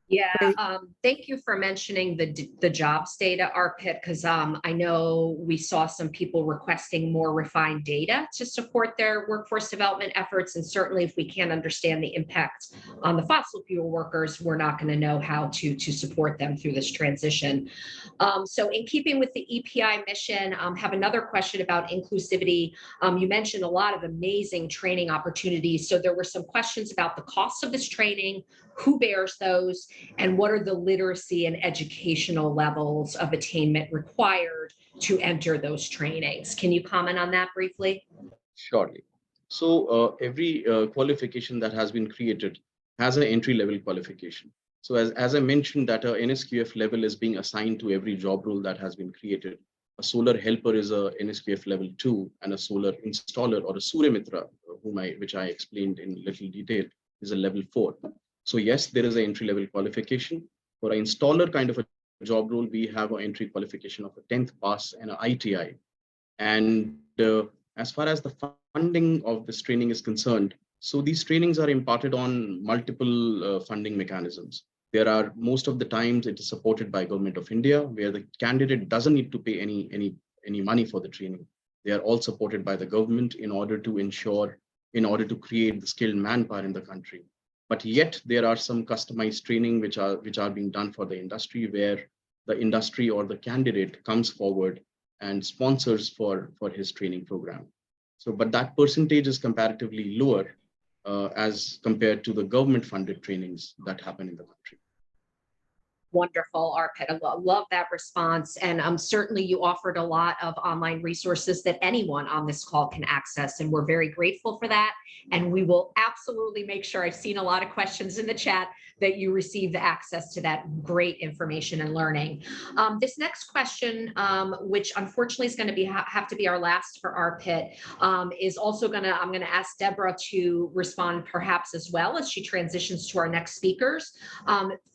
Yeah, Great. thank you for mentioning the jobs data, Arpit, because I know we saw some people requesting more refined data to support their workforce development efforts. And certainly if we can't understand the impact on the fossil fuel workers, we're not going to know how to support them through this transition. So in keeping with the EPI mission, have another question about inclusivity. You mentioned a lot of amazing training opportunities. So there were some questions about the costs of this training, who bears those, and what are the literacy and educational levels of attainment required to enter those trainings? Can you comment on that briefly? Surely. So every qualification that has been created has an entry-level qualification. So as I mentioned, that a NSQF level is being assigned to every job role that has been created. A solar helper is a NSQF level 2, and a solar installer or a Surya Mitra, which I explained in little detail, is a level 4. So yes, there is an entry-level qualification. For an installer kind of a job role, we have an entry qualification of a 10th pass and an ITI. And as far as the funding of this training is concerned, so these trainings are imparted on multiple funding mechanisms. There are, most of the times it is supported by Government of India, where the candidate doesn't need to pay any money for the training. They are all supported by the government in order to create the skilled manpower in the country. But yet there are some customized training which are being done for the industry, where the industry or the candidate comes forward and sponsors for his training program. So, but that percentage is comparatively lower as compared to the government funded trainings that happen in the country. Wonderful, Arpit. I love that response. And certainly you offered a lot of online resources that anyone on this call can access. And we're very grateful for that. And we will absolutely make sure, I've seen a lot of questions in the chat, that you receive the access to that great information and learning. This next question, which unfortunately is going to have to be our last for Arpit, is also I'm going to ask Deborah to respond perhaps as well as she transitions to our next speakers.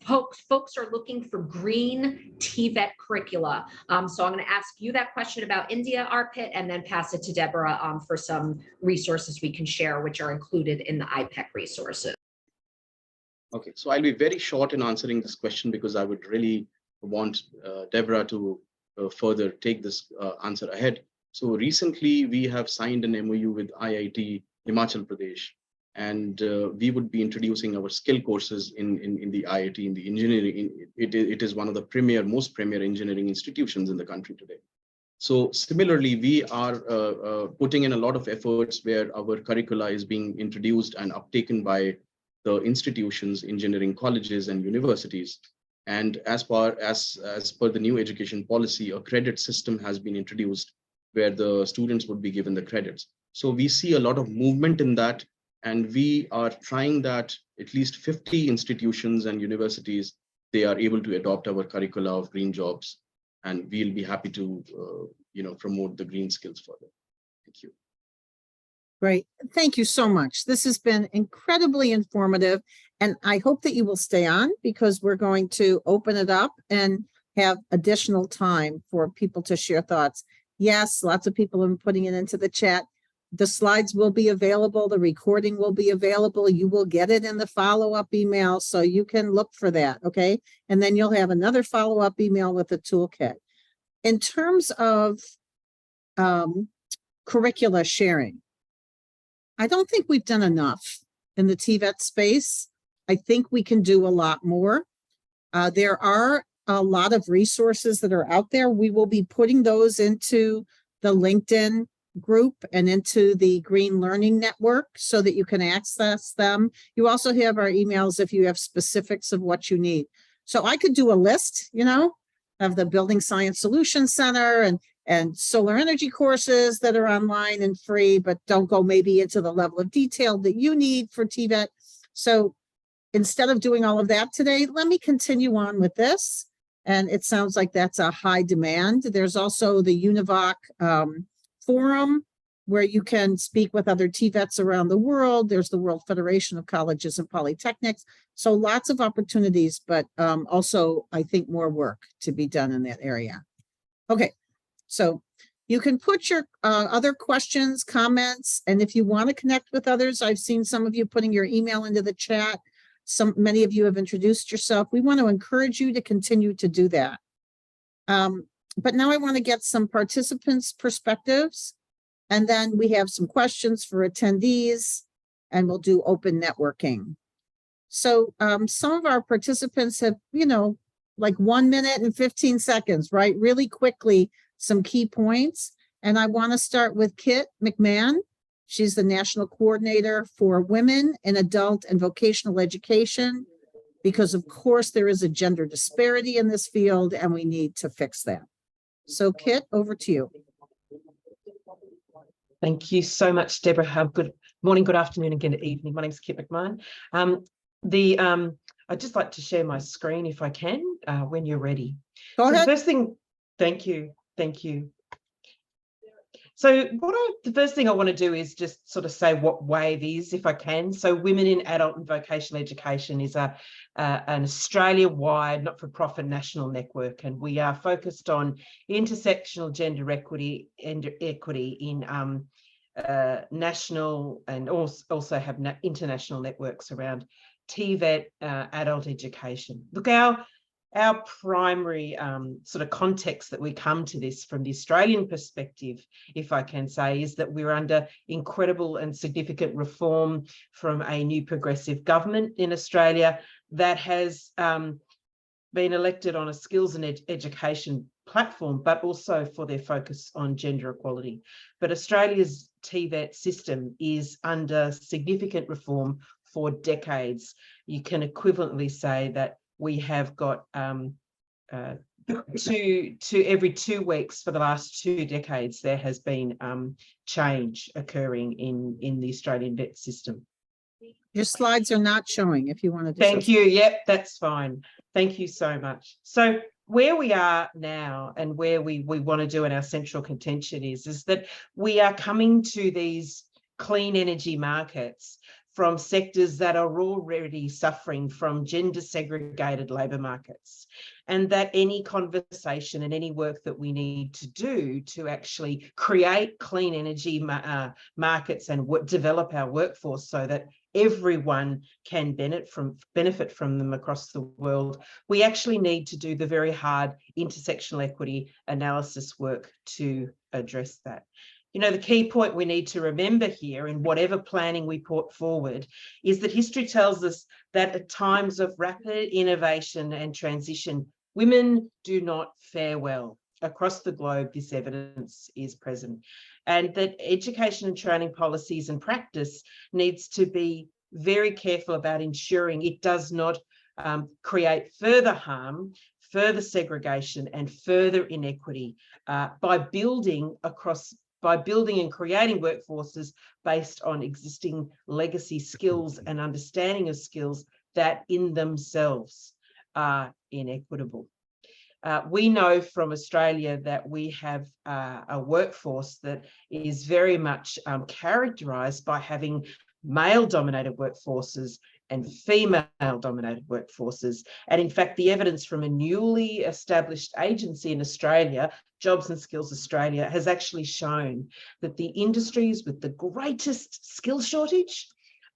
Folks are looking for green TVET curricula. So I'm going to ask you that question about India, Arpit, and then pass it to Deborah for some resources we can share, which are included in the IPEC resources. Okay, so I'll be very short in answering this question because I would really want Deborah to further take this answer ahead. So recently we have signed an MOU with IIT Himachal Pradesh, and we would be introducing our skill courses in the IIT, in the engineering. It is one of the most premier engineering institutions in the country today. So similarly, we are putting in a lot of efforts where our curricula is being introduced and uptaken by the institutions, engineering colleges and universities. And as per the new education policy, a credit system has been introduced where the students would be given the credits. So we see a lot of movement in that, and we are trying that at least 50 institutions and universities, they are able to adopt our curricula of green jobs, and we'll be happy to promote the green skills further. Thank you. Great. Thank you so much. This has been incredibly informative, and I hope that you will stay on because we're going to open it up and have additional time for people to share thoughts. Yes, lots of people are putting it into the chat. The slides will be available. The recording will be available. You will get it in the follow-up email, so you can look for that, okay? And then you'll have another follow-up email with a toolkit. In terms of curricula sharing, I don't think we've done enough in the TVET space. I think we can do a lot more. There are a lot of resources that are out there. We will be putting those into the LinkedIn group and into the Green Learning Network so that you can access them. You also have our emails if you have specifics of what you need. So I could do a list, of the Building Science Solutions Center and solar energy courses that are online and free, but don't go maybe into the level of detail that you need for TVET. So instead of doing all of that today, let me continue on with this. And it sounds like that's a high demand. There's also the UNIVOC forum where you can speak with other TVETs around the world. There's the World Federation of Colleges and Polytechnics. So lots of opportunities, but also I think more work to be done in that area. Okay, so you can put your other questions, comments, and if you want to connect with others, I've seen some of you putting your email into the chat. Many of you have introduced yourself. We want to encourage you to continue to do that. But now I want to get some participants' perspectives, and then we have some questions for attendees, and we'll do open networking. So some of our participants have, like 1 minute and 15 seconds, right? Really quickly, some key points. And I want to start with Kit McMahon. She's the National Coordinator for Women in Adult and Vocational Education, because of course there is a gender disparity in this field and we need to fix that. So Kit, over to you. Thank you so much, Deborah. Good morning, good afternoon, and good evening. My name is Kit McMahon. I'd just like to share my screen if I can, when you're ready. Go ahead. The first thing, thank you. So the first thing I want to do is just sort of say what WAVE is, if I can. So Women in Adult and Vocational Education is an Australia-wide not-for-profit national network, and we are focused on intersectional gender equity and equity in national and also have international networks around TVET adult education. Look, our primary sort of context that we come to this from the Australian perspective, if I can say, is that we're under incredible and significant reform from a new progressive government in Australia that has been elected on a skills and education platform, but also for their focus on gender equality. But Australia's TVET system is under significant reform for decades. You can equivalently say that we have got every 2 weeks for the last 2 decades, there has been change occurring in the Australian VET system. Your slides are not showing if you want to. Thank you. Yep, that's fine. Thank you so much. So where we are now and where we want to do in our central contention is that we are coming to these clean energy markets from sectors that are already suffering from gender segregated labour markets, and that any conversation and any work that we need to do to actually create clean energy markets and develop our workforce so that everyone can benefit from them across the world, we actually need to do the very hard intersectional equity analysis work to address that. The key point we need to remember here in whatever planning we put forward is that history tells us that at times of rapid innovation and transition, women do not fare well. Across the globe, this evidence is present, and that education and training policies and practice needs to be very careful about ensuring it does not create further harm, further segregation, and further inequity by building and creating workforces based on existing legacy skills and understanding of skills that in themselves are inequitable. We know from Australia that we have a workforce that is very much characterised by having male-dominated workforces and female-dominated workforces. And in fact, the evidence from a newly established agency in Australia, Jobs and Skills Australia, has actually shown that the industries with the greatest skill shortage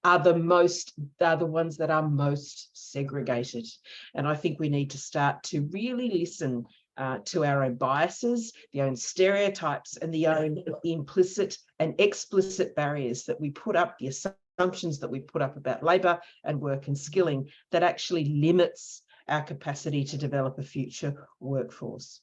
are the ones that are most segregated. And I think we need to start to really listen to our own biases, the own stereotypes, and the own implicit and explicit barriers that we put up, the assumptions that we put up about labour and work and skilling that actually limits our capacity to develop a future workforce.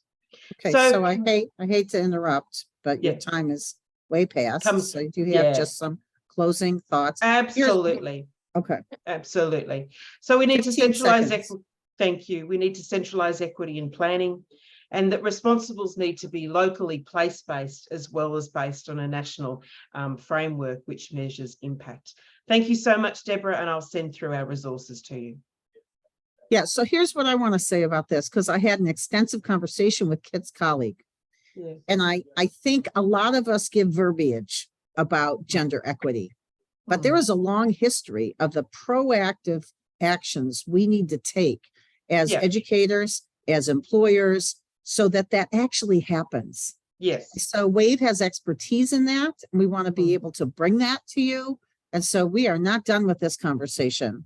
Okay, So- so I hate to interrupt, but your Yeah. time is way past. Comes- So do you have yeah. just some closing thoughts? Absolutely. Okay, Absolutely. So we need to 15 centralise seconds. Thank you. We need to centralise equity in planning, and that responsibles need to be locally place-based as well as based on a national framework which measures impact. Thank you so much, Deborah, and I'll send through our resources to you. yeah, so here's what I want to say about this, because I had an extensive conversation with Kit's colleague. Yeah. And I think a lot of us give verbiage about gender equity, but there is a long history of the proactive actions we need to take as Yeah. educators, as employers, so that that actually happens. Yes. So WAVE has expertise in that, and we want to be Mhm. able to bring that to you. And so we are not done with this conversation.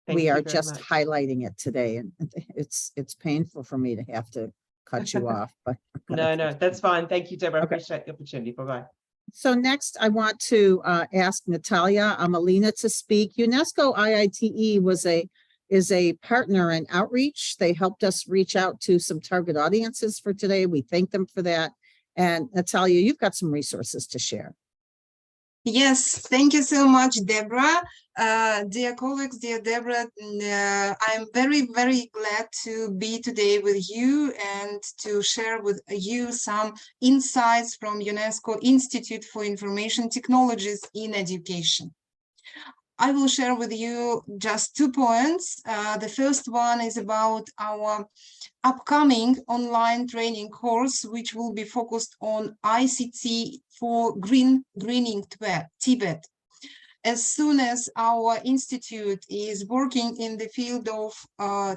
Thank We you are very just much. highlighting it today, and it's painful for me to have to cut you off, but. I'm gonna No, that's fine. Thank you, Deborah. I Okay. appreciate the opportunity. Bye-bye. So next, I want to ask Natalia Amalina to speak. UNESCO IITE is a partner in outreach. They helped us reach out to some target audiences for today. We thank them for that. And Natalia, you've got some resources to share. Yes, thank you so much, Deborah. Dear colleagues, dear Deborah, I'm very, very glad to be today with you and to share with you some insights from UNESCO Institute for Information Technologies in Education. I will share with you just 2 points. The first one is about our upcoming online training course, which will be focused on ICT for greening Tibet. As soon as our institute is working in the field of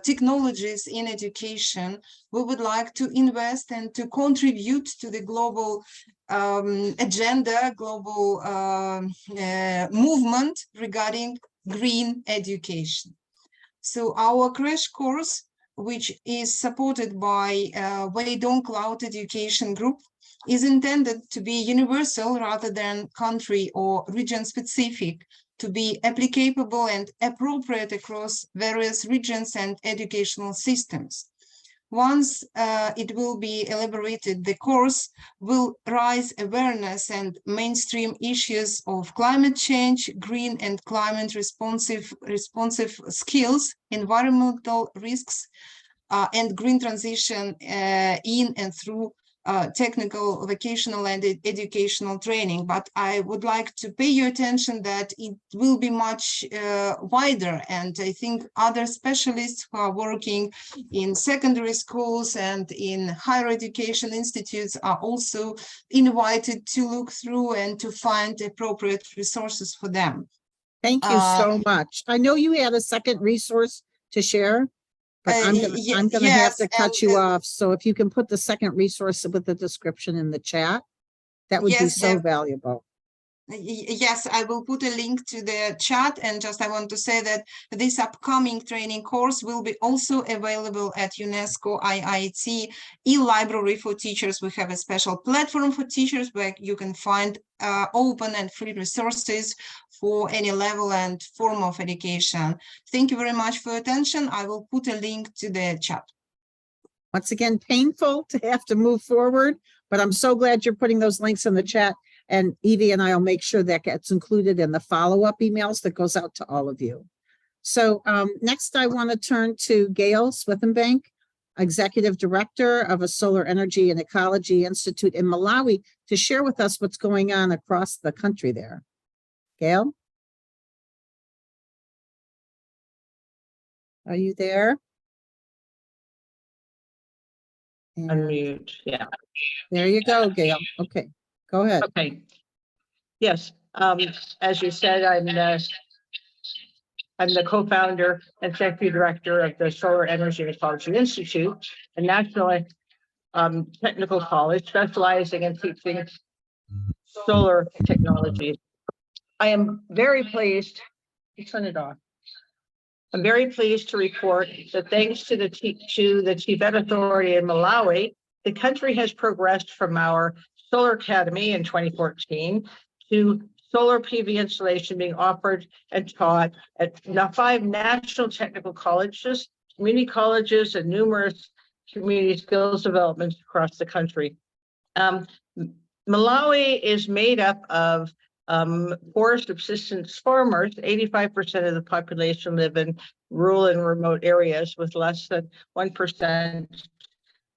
technologies in education, we would like to invest and to contribute to the global agenda, global movement regarding green education. So our crash course, which is supported by Weidong Cloud Education Group, is intended to be universal rather than country or region specific, to be applicable and appropriate across various regions and educational systems. Once it will be elaborated, the course will raise awareness and mainstream issues of climate change, green and climate responsive skills, environmental risks, and green transition in and through technical, vocational, and educational training. But I would like to pay your attention that it will be much wider, and I think other specialists who are working in secondary schools and in higher education institutes are also invited to look through and to find appropriate resources for them. Thank you so much. I know you had a second resource to share, but I'm gonna have to cut you off. So if you can put the second resource with the description in the chat, that would be Yes, so valuable. Yes, I will put a link to the chat, and just I want to say that this upcoming training course will be also available at UNESCO IIT e-library for teachers. We have a special platform for teachers where you can find open and free resources for any level and form of education. Thank you very much for your attention. I will put a link to the chat. Once again, painful to have to move forward, but I'm so glad you're putting those links in the chat. And Evie and I will make sure that gets included in the follow-up emails that goes out to all of you. So next, I want to turn to Gail Swithenbank, Executive Director of a Solar Energy and Ecology Institute in Malawi, to share with us what's going on across the country there. Gail? Are you there? And Unmute, yeah. there you go, Gail. Okay, go ahead. Okay. Yes, as you said, I'm the co-founder and executive director of the Solar Energy and Ecology Institute, a national technical college specializing in teaching solar technology. I am very pleased. You turn it off. I'm very pleased to report that thanks to the Tibet Authority in Malawi, the country has progressed from our Solar Academy in 2014 to solar PV installation being offered and taught at 5 national technical colleges, community colleges, and numerous community skills developments across the country. Malawi is made up of poor subsistence farmers. 85% of the population live in rural and remote areas with less than 1%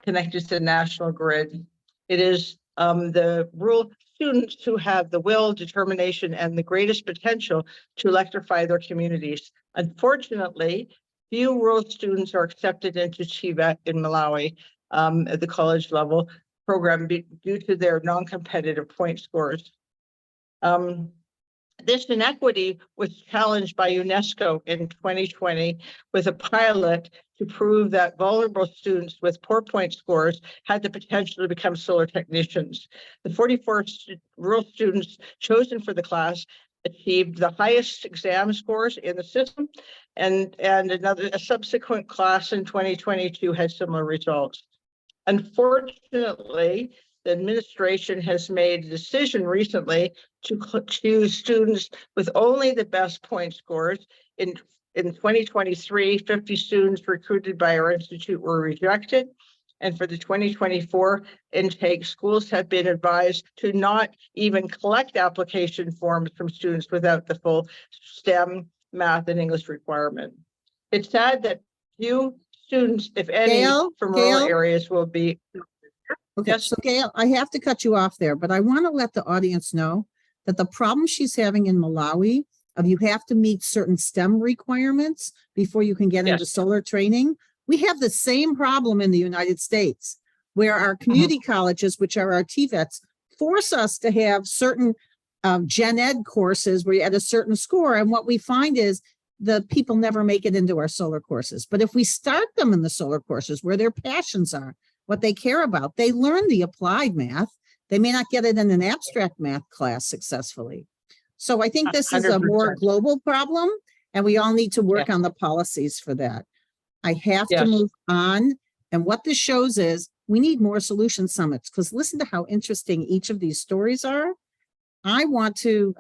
connected to the national grid. It is the rural students who have the will, determination, and the greatest potential to electrify their communities. Unfortunately, few rural students are accepted into TVET in Malawi at the college level program due to their non-competitive point scores. This inequity was challenged by UNESCO in 2020 with a pilot to prove that vulnerable students with poor point scores had the potential to become solar technicians. The 44 rural students chosen for the class achieved the highest exam scores in the system, and a subsequent class in 2022 had similar results. Unfortunately, the administration has made a decision recently to choose students with only the best point scores. In 2023, 50 students recruited by our institute were rejected. And for the 2024 intake, schools have been advised to not even collect application forms from students without the full STEM, math, and English requirement. It's sad that few students, if any, Gail, from rural Gail? areas will be. Okay, Yes. so Gail, I have to cut you off there, but I want to let the audience know that the problem she's having in Malawi of you have to meet certain STEM requirements before you can get into Yes. solar training. We have the same problem in the United States where our community colleges, which are our TVETs, force us to have certain gen ed courses where you're at a certain score. And what we find is the people never make it into our solar courses. But if we start them in the solar courses where their passions are, what they care about, they learn the applied math. They may not get it in an abstract math class successfully. So I think this is a more 100%. global problem, and we all need to work on the policies for that. I have to Yes. move on. And what this shows is we need more solution summits, because listen to how interesting each of these stories are. I want to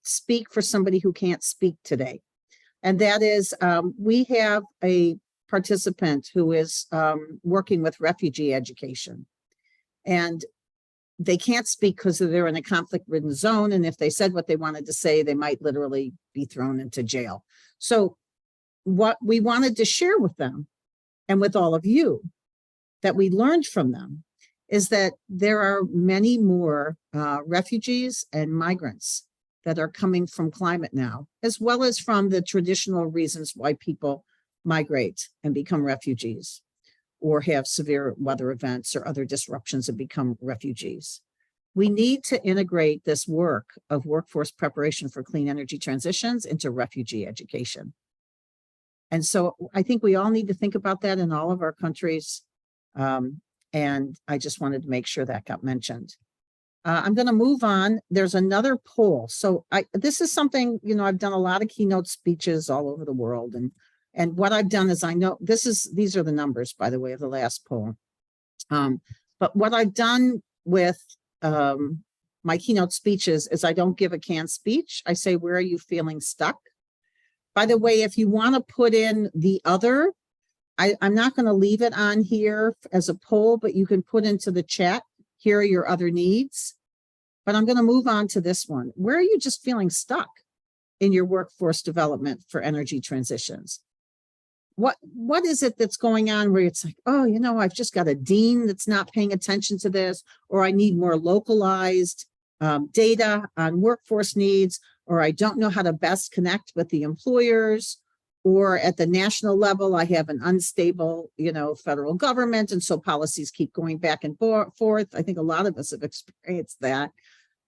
speak for somebody who can't speak today. And that is, we have a participant who is working with refugee education. And they can't speak because they're in a conflict-ridden zone. And if they said what they wanted to say, they might literally be thrown into jail. So what we wanted to share with them and with all of you that we learned from them is that there are many more refugees and migrants that are coming from climate now, as well as from the traditional reasons why people migrate and become refugees or have severe weather events or other disruptions and become refugees. We need to integrate this work of workforce preparation for clean energy transitions into refugee education. And so I think we all need to think about that in all of our countries. And I just wanted to make sure that got mentioned. I'm going to move on. There's another poll. So this is something, you know, I've done a lot of keynote speeches all over the world. And what I've done is I know these are the numbers, by the way, of the last poll. But what I've done with my keynote speeches is I don't give a canned speech. I say, where are you feeling stuck? By the way, if you want to put in the other, I'm not going to leave it on here as a poll, but you can put into the chat, here are your other needs. But I'm going to move on to this one. Where are you just feeling stuck in your workforce development for energy transitions? What is it that's going on where it's like, oh, you know, I've just got a dean that's not paying attention to this, or I need more localized data on workforce needs, or I don't know how to best connect with the employers, or at the national level, I have an unstable, you know, federal government. And so policies keep going back and forth. I think a lot of us have experienced that.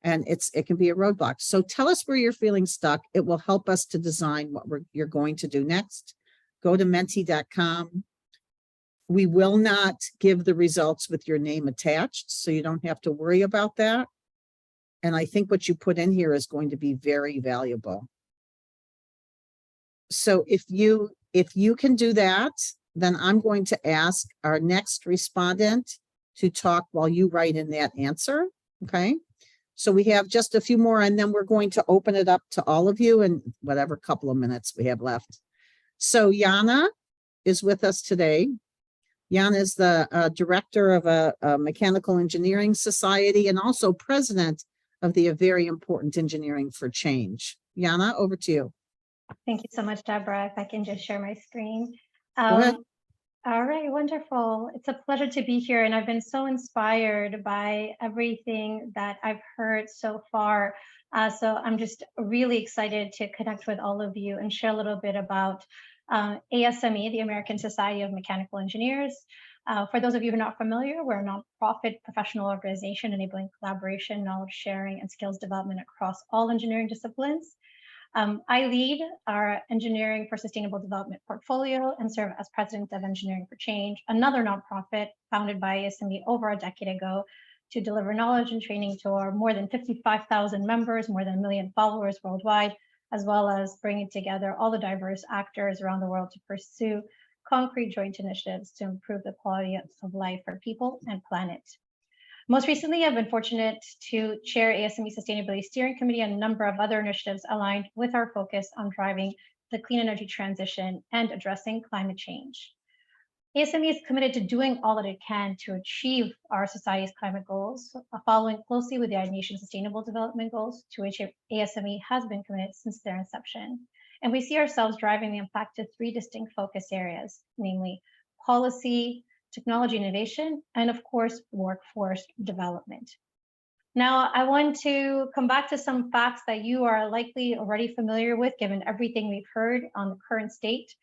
And it can be a roadblock. So tell us where you're feeling stuck. It will help us to design what you're going to do next. Go to menti.com. We will not give the results with your name attached, so you don't have to worry about that. And I think what you put in here is going to be very valuable. So if you if you can do that, then I'm going to ask our next respondent to talk while you write in that answer, okay? So we have just a few more, and then we're going to open it up to all of you in whatever couple of minutes we have left. So Yana is with us today. Yana is the director of a mechanical engineering society and also president of the Very Important Engineering for Change. Yana, over to you. Thank you so much, Deborah. If I can just share my screen. Go ahead. All right, wonderful. It's a pleasure to be here, and I've been so inspired by everything that I've heard so far. So I'm just really excited to connect with all of you and share a little bit about ASME, the American Society of Mechanical Engineers. For those of you who are not familiar, we're a nonprofit professional organization enabling collaboration, knowledge sharing, and skills development across all engineering disciplines. I lead our Engineering for Sustainable Development portfolio and serve as president of Engineering for Change, another nonprofit founded by ASME over a decade ago to deliver knowledge and training to our more than 55,000 members, more than 1 million followers worldwide, as well as bringing together all the diverse actors around the world to pursue concrete joint initiatives to improve the quality of life for people and planet. Most recently, I've been fortunate to chair ASME Sustainability Steering Committee and a number of other initiatives aligned with our focus on driving the clean energy transition and addressing climate change. ASME is committed to doing all that it can to achieve our society's climate goals, following closely with the United Nations Sustainable Development Goals, to which ASME has been committed since their inception. And we see ourselves driving the impact to 3 distinct focus areas, namely policy, technology innovation, and of course, workforce development. Now, I want to come back to some facts that you are likely already familiar with, given everything we've heard on the current state.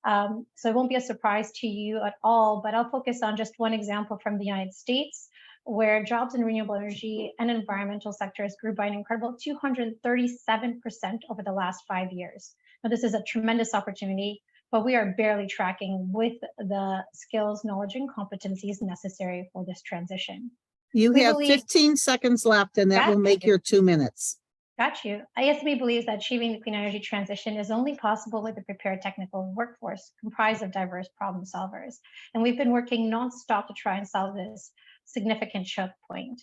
So it won't be a surprise to you at all, but I'll focus on just one example from the United States, where jobs in renewable energy and environmental sectors grew by an incredible 237% over the last 5 years. Now, this is a tremendous opportunity, but we are barely tracking with the skills, knowledge, and competencies necessary for this transition. You We have believe- 15 seconds left, and that will make your 2 minutes. Got you. ASME believes that achieving the clean energy transition is only possible with a prepared technical workforce comprised of diverse problem solvers. And we've been working nonstop to try and solve this significant choke point.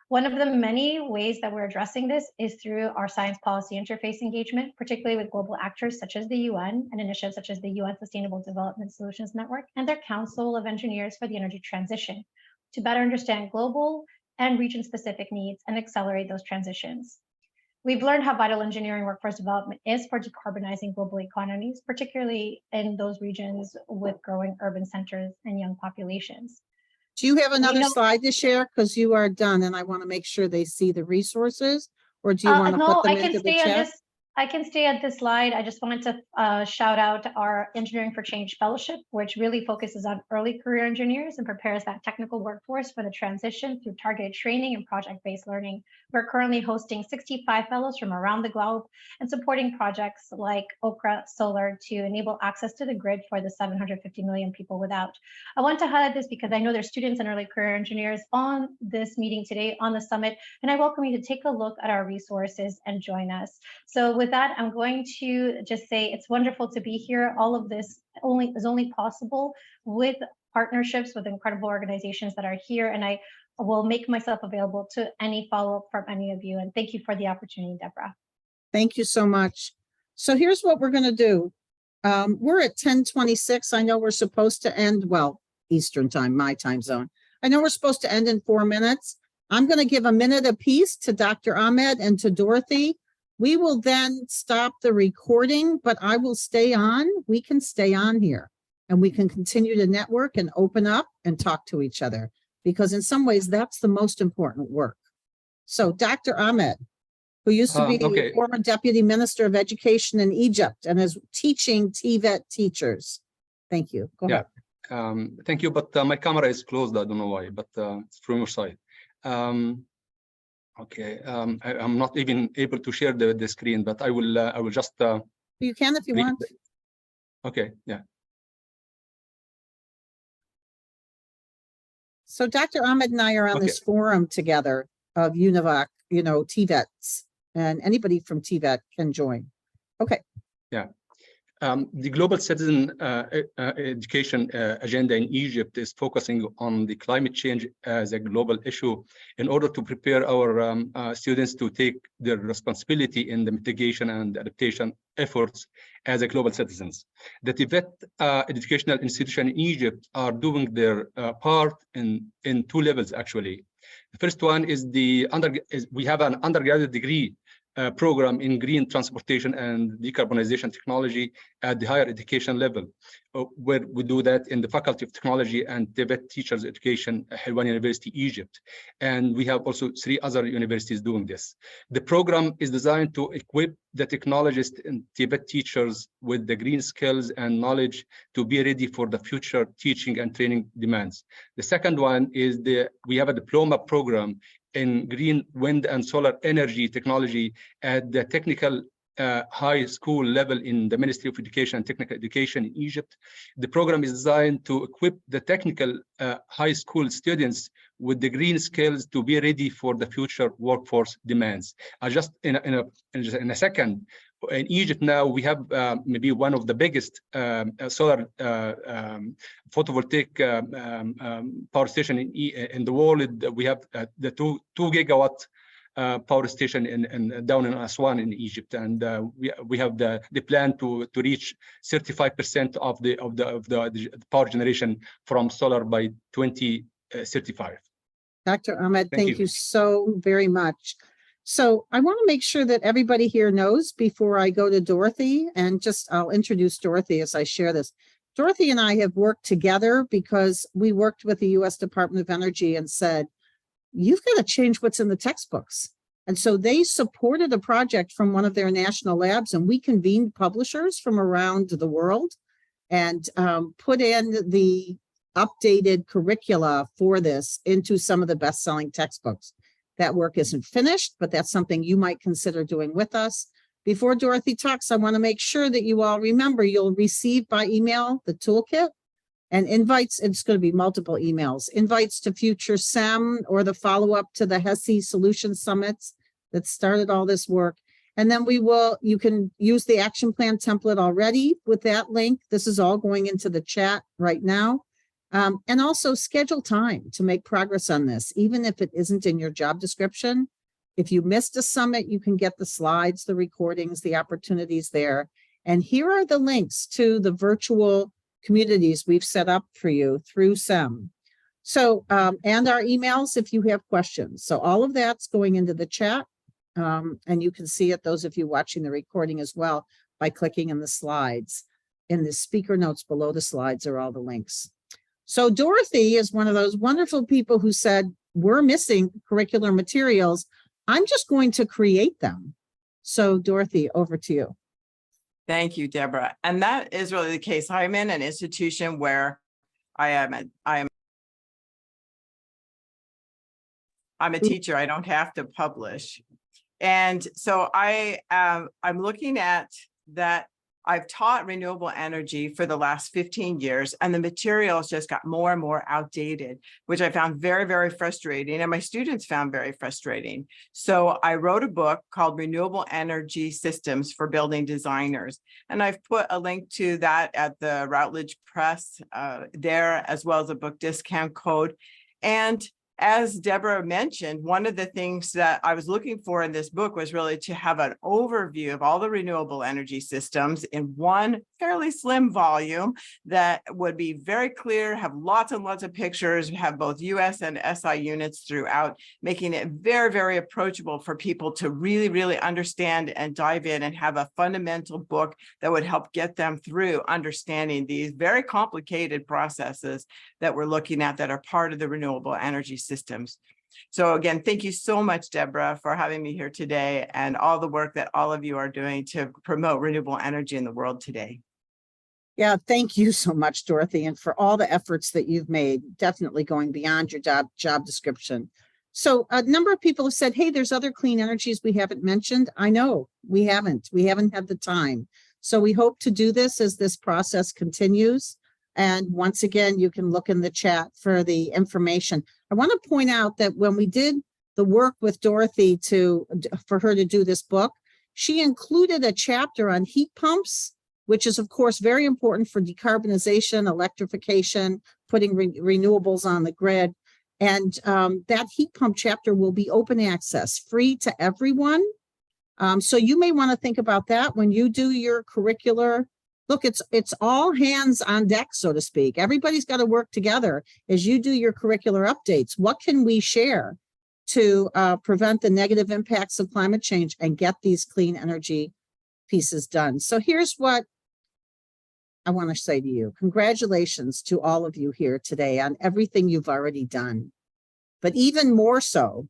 One of the many ways that we're addressing this is through our science policy interface engagement, particularly with global actors such as the UN and initiatives such as the UN Sustainable Development Solutions Network and their Council of Engineers for the Energy Transition, to better understand global and region-specific needs and accelerate those transitions. We've learned how vital engineering workforce development is for decarbonizing global economies, particularly in those regions with growing urban centers and young populations. Do you have another know- slide to share? Because you are done, and I want to make sure they see the resources, or do you want to No, put them I can into the stay on chat? this. I can stay at this slide. I just wanted to shout out our Engineering for Change Fellowship, which really focuses on early career engineers and prepares that technical workforce for the transition through targeted training and project-based learning. We're currently hosting 65 fellows from around the globe and supporting projects like Okra Solar to enable access to the grid for the 750 million people without. I want to highlight this because I know there's students and early career engineers on this meeting today on the summit, and I welcome you to take a look at our resources and join us. So with that, I'm going to just say it's wonderful to be here. All of this is only possible with partnerships with incredible organizations that are here, and I will make myself available to any follow-up from any of you. And thank you for the opportunity, Deborah. Thank you so much. So here's what we're going to do. We're at 10:26. I know we're supposed to end, well, Eastern time, my time zone. I know we're supposed to end in 4 minutes. I'm going to give a minute apiece to Dr. Ahmed and to Dorothy. We will then stop the recording, but I will stay on. We can stay on here and we can continue to network and open up and talk to each other, because in some ways that's the most important work. So Dr. Ahmed, who used to be Okay. former Deputy Minister of Education in Egypt and is teaching TVET teachers. Thank you. Go Yeah. ahead. Thank you, but my camera is closed. I don't know why, but it's from your side. Okay, I'm not even able to share the screen, but I will just. You can if you want. Okay, yeah. So Dr. Ahmed and I are on this forum together of UNIVAC, you know, TVETs, and anybody from TVET can join. Okay. Yeah. The global citizen education agenda in Egypt is focusing on the climate change as a global issue in order to prepare our students to take their responsibility in the mitigation and adaptation efforts as a global citizens. The Tibet educational institution in Egypt are doing their part in two levels, actually. The first one is we have an undergraduate degree program in green transportation and decarbonization technology at the higher education level, where we do that in the Faculty of Technology and Tibet Teachers Education at Helwan University, Egypt. And we have also 3 other universities doing this. The program is designed to equip the technologists and Tibet teachers with the green skills and knowledge to be ready for the future teaching and training demands. The second one is we have a diploma program in green wind and solar energy technology at the technical high school level in the Ministry of Education and Technical Education in Egypt. The program is designed to equip the technical high school students with the green skills to be ready for the future workforce demands. Just in a second, in Egypt now, we have maybe one of the biggest solar photovoltaic power station in the world. We have the 2 gigawatt power station down in Aswan in Egypt, and we have the plan to reach 35% of the power generation from solar by 2035. Dr. Ahmed, thank you so very much. So I want to make sure that everybody here knows before I go to Dorothy, and I'll introduce Dorothy as I share this. Dorothy and I have worked together because we worked with the U.S. Department of Energy and said, you've got to change what's in the textbooks. And so they supported a project from one of their national labs, and we convened publishers from around the world and put in the updated curricula for this into some of the best-selling textbooks. That work isn't finished, but that's something you might consider doing with us. Before Dorothy talks, I want to make sure that you all remember you'll receive by email the toolkit and invites. It's going to be multiple emails, invites to future SEM or the follow-up to the HESI Solution Summits that started all this work. And then you can use the action plan template already with that link. This is all going into the chat right now. And also schedule time to make progress on this, even if it isn't in your job description. If you missed a summit, you can get the slides, the recordings, the opportunities there. And here are the links to the virtual communities we've set up for you through SEM. So, and our emails if you have questions. So all of that's going into the chat. And you can see it, those of you watching the recording as well, by clicking in the slides. In the speaker notes below the slides are all the links. So Dorothy is one of those wonderful people who said, we're missing curricular materials. I'm just going to create them. So Dorothy, over to you. Thank you, Deborah. And that is really the case. I'm in an institution where I'm a teacher. I don't have to publish. And so I'm looking at that. I've taught renewable energy for the last 15 years, and the materials just got more and more outdated, which I found very, very frustrating, and my students found very frustrating. So I wrote a book called Renewable Energy Systems for Building Designers, and I've put a link to that at the Routledge Press there, as well as a book discount code. And as Deborah mentioned, one of the things that I was looking for in this book was really to have an overview of all the renewable energy systems in one fairly slim volume that would be very clear, have lots and lots of pictures, have both US and SI units throughout, making it very, very approachable for people to really, really understand and dive in and have a fundamental book that would help get them through understanding these very complicated processes that we're looking at that are part of the renewable energy systems. So again, thank you so much, Deborah, for having me here today and all the work that all of you are doing to promote renewable energy in the world today. Yeah, thank you so much, Dorothy, and for all the efforts that you've made, definitely going beyond your job description. So a number of people have said, hey, there's other clean energies we haven't mentioned. I know we haven't had the time. So we hope to do this as this process continues. And once again, you can look in the chat for the information. I want to point out that when we did the work with Dorothy for her to do this book, she included a chapter on heat pumps which is of course very important for decarbonization, electrification, putting renewables on the grid. And that heat pump chapter will be open access, free to everyone. So you may want to think about that when you do your curricular. Look, it's all hands on deck, so to speak. Everybody's got to work together as you do your curricular updates. What can we share to prevent the negative impacts of climate change and get these clean energy pieces done? So here's what I want to say to you. Congratulations to all of you here today on everything you've already done. But even more so,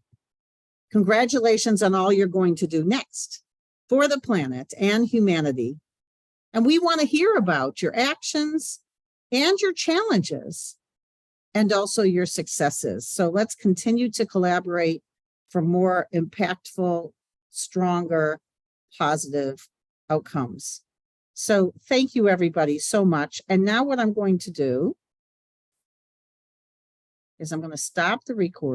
congratulations on all you're going to do next for the planet and humanity. And we want to hear about your actions and your challenges and also your successes. So let's continue to collaborate for more impactful, stronger, positive outcomes. So thank you, everybody, so much. And now what I'm going to do is I'm going to stop the recording.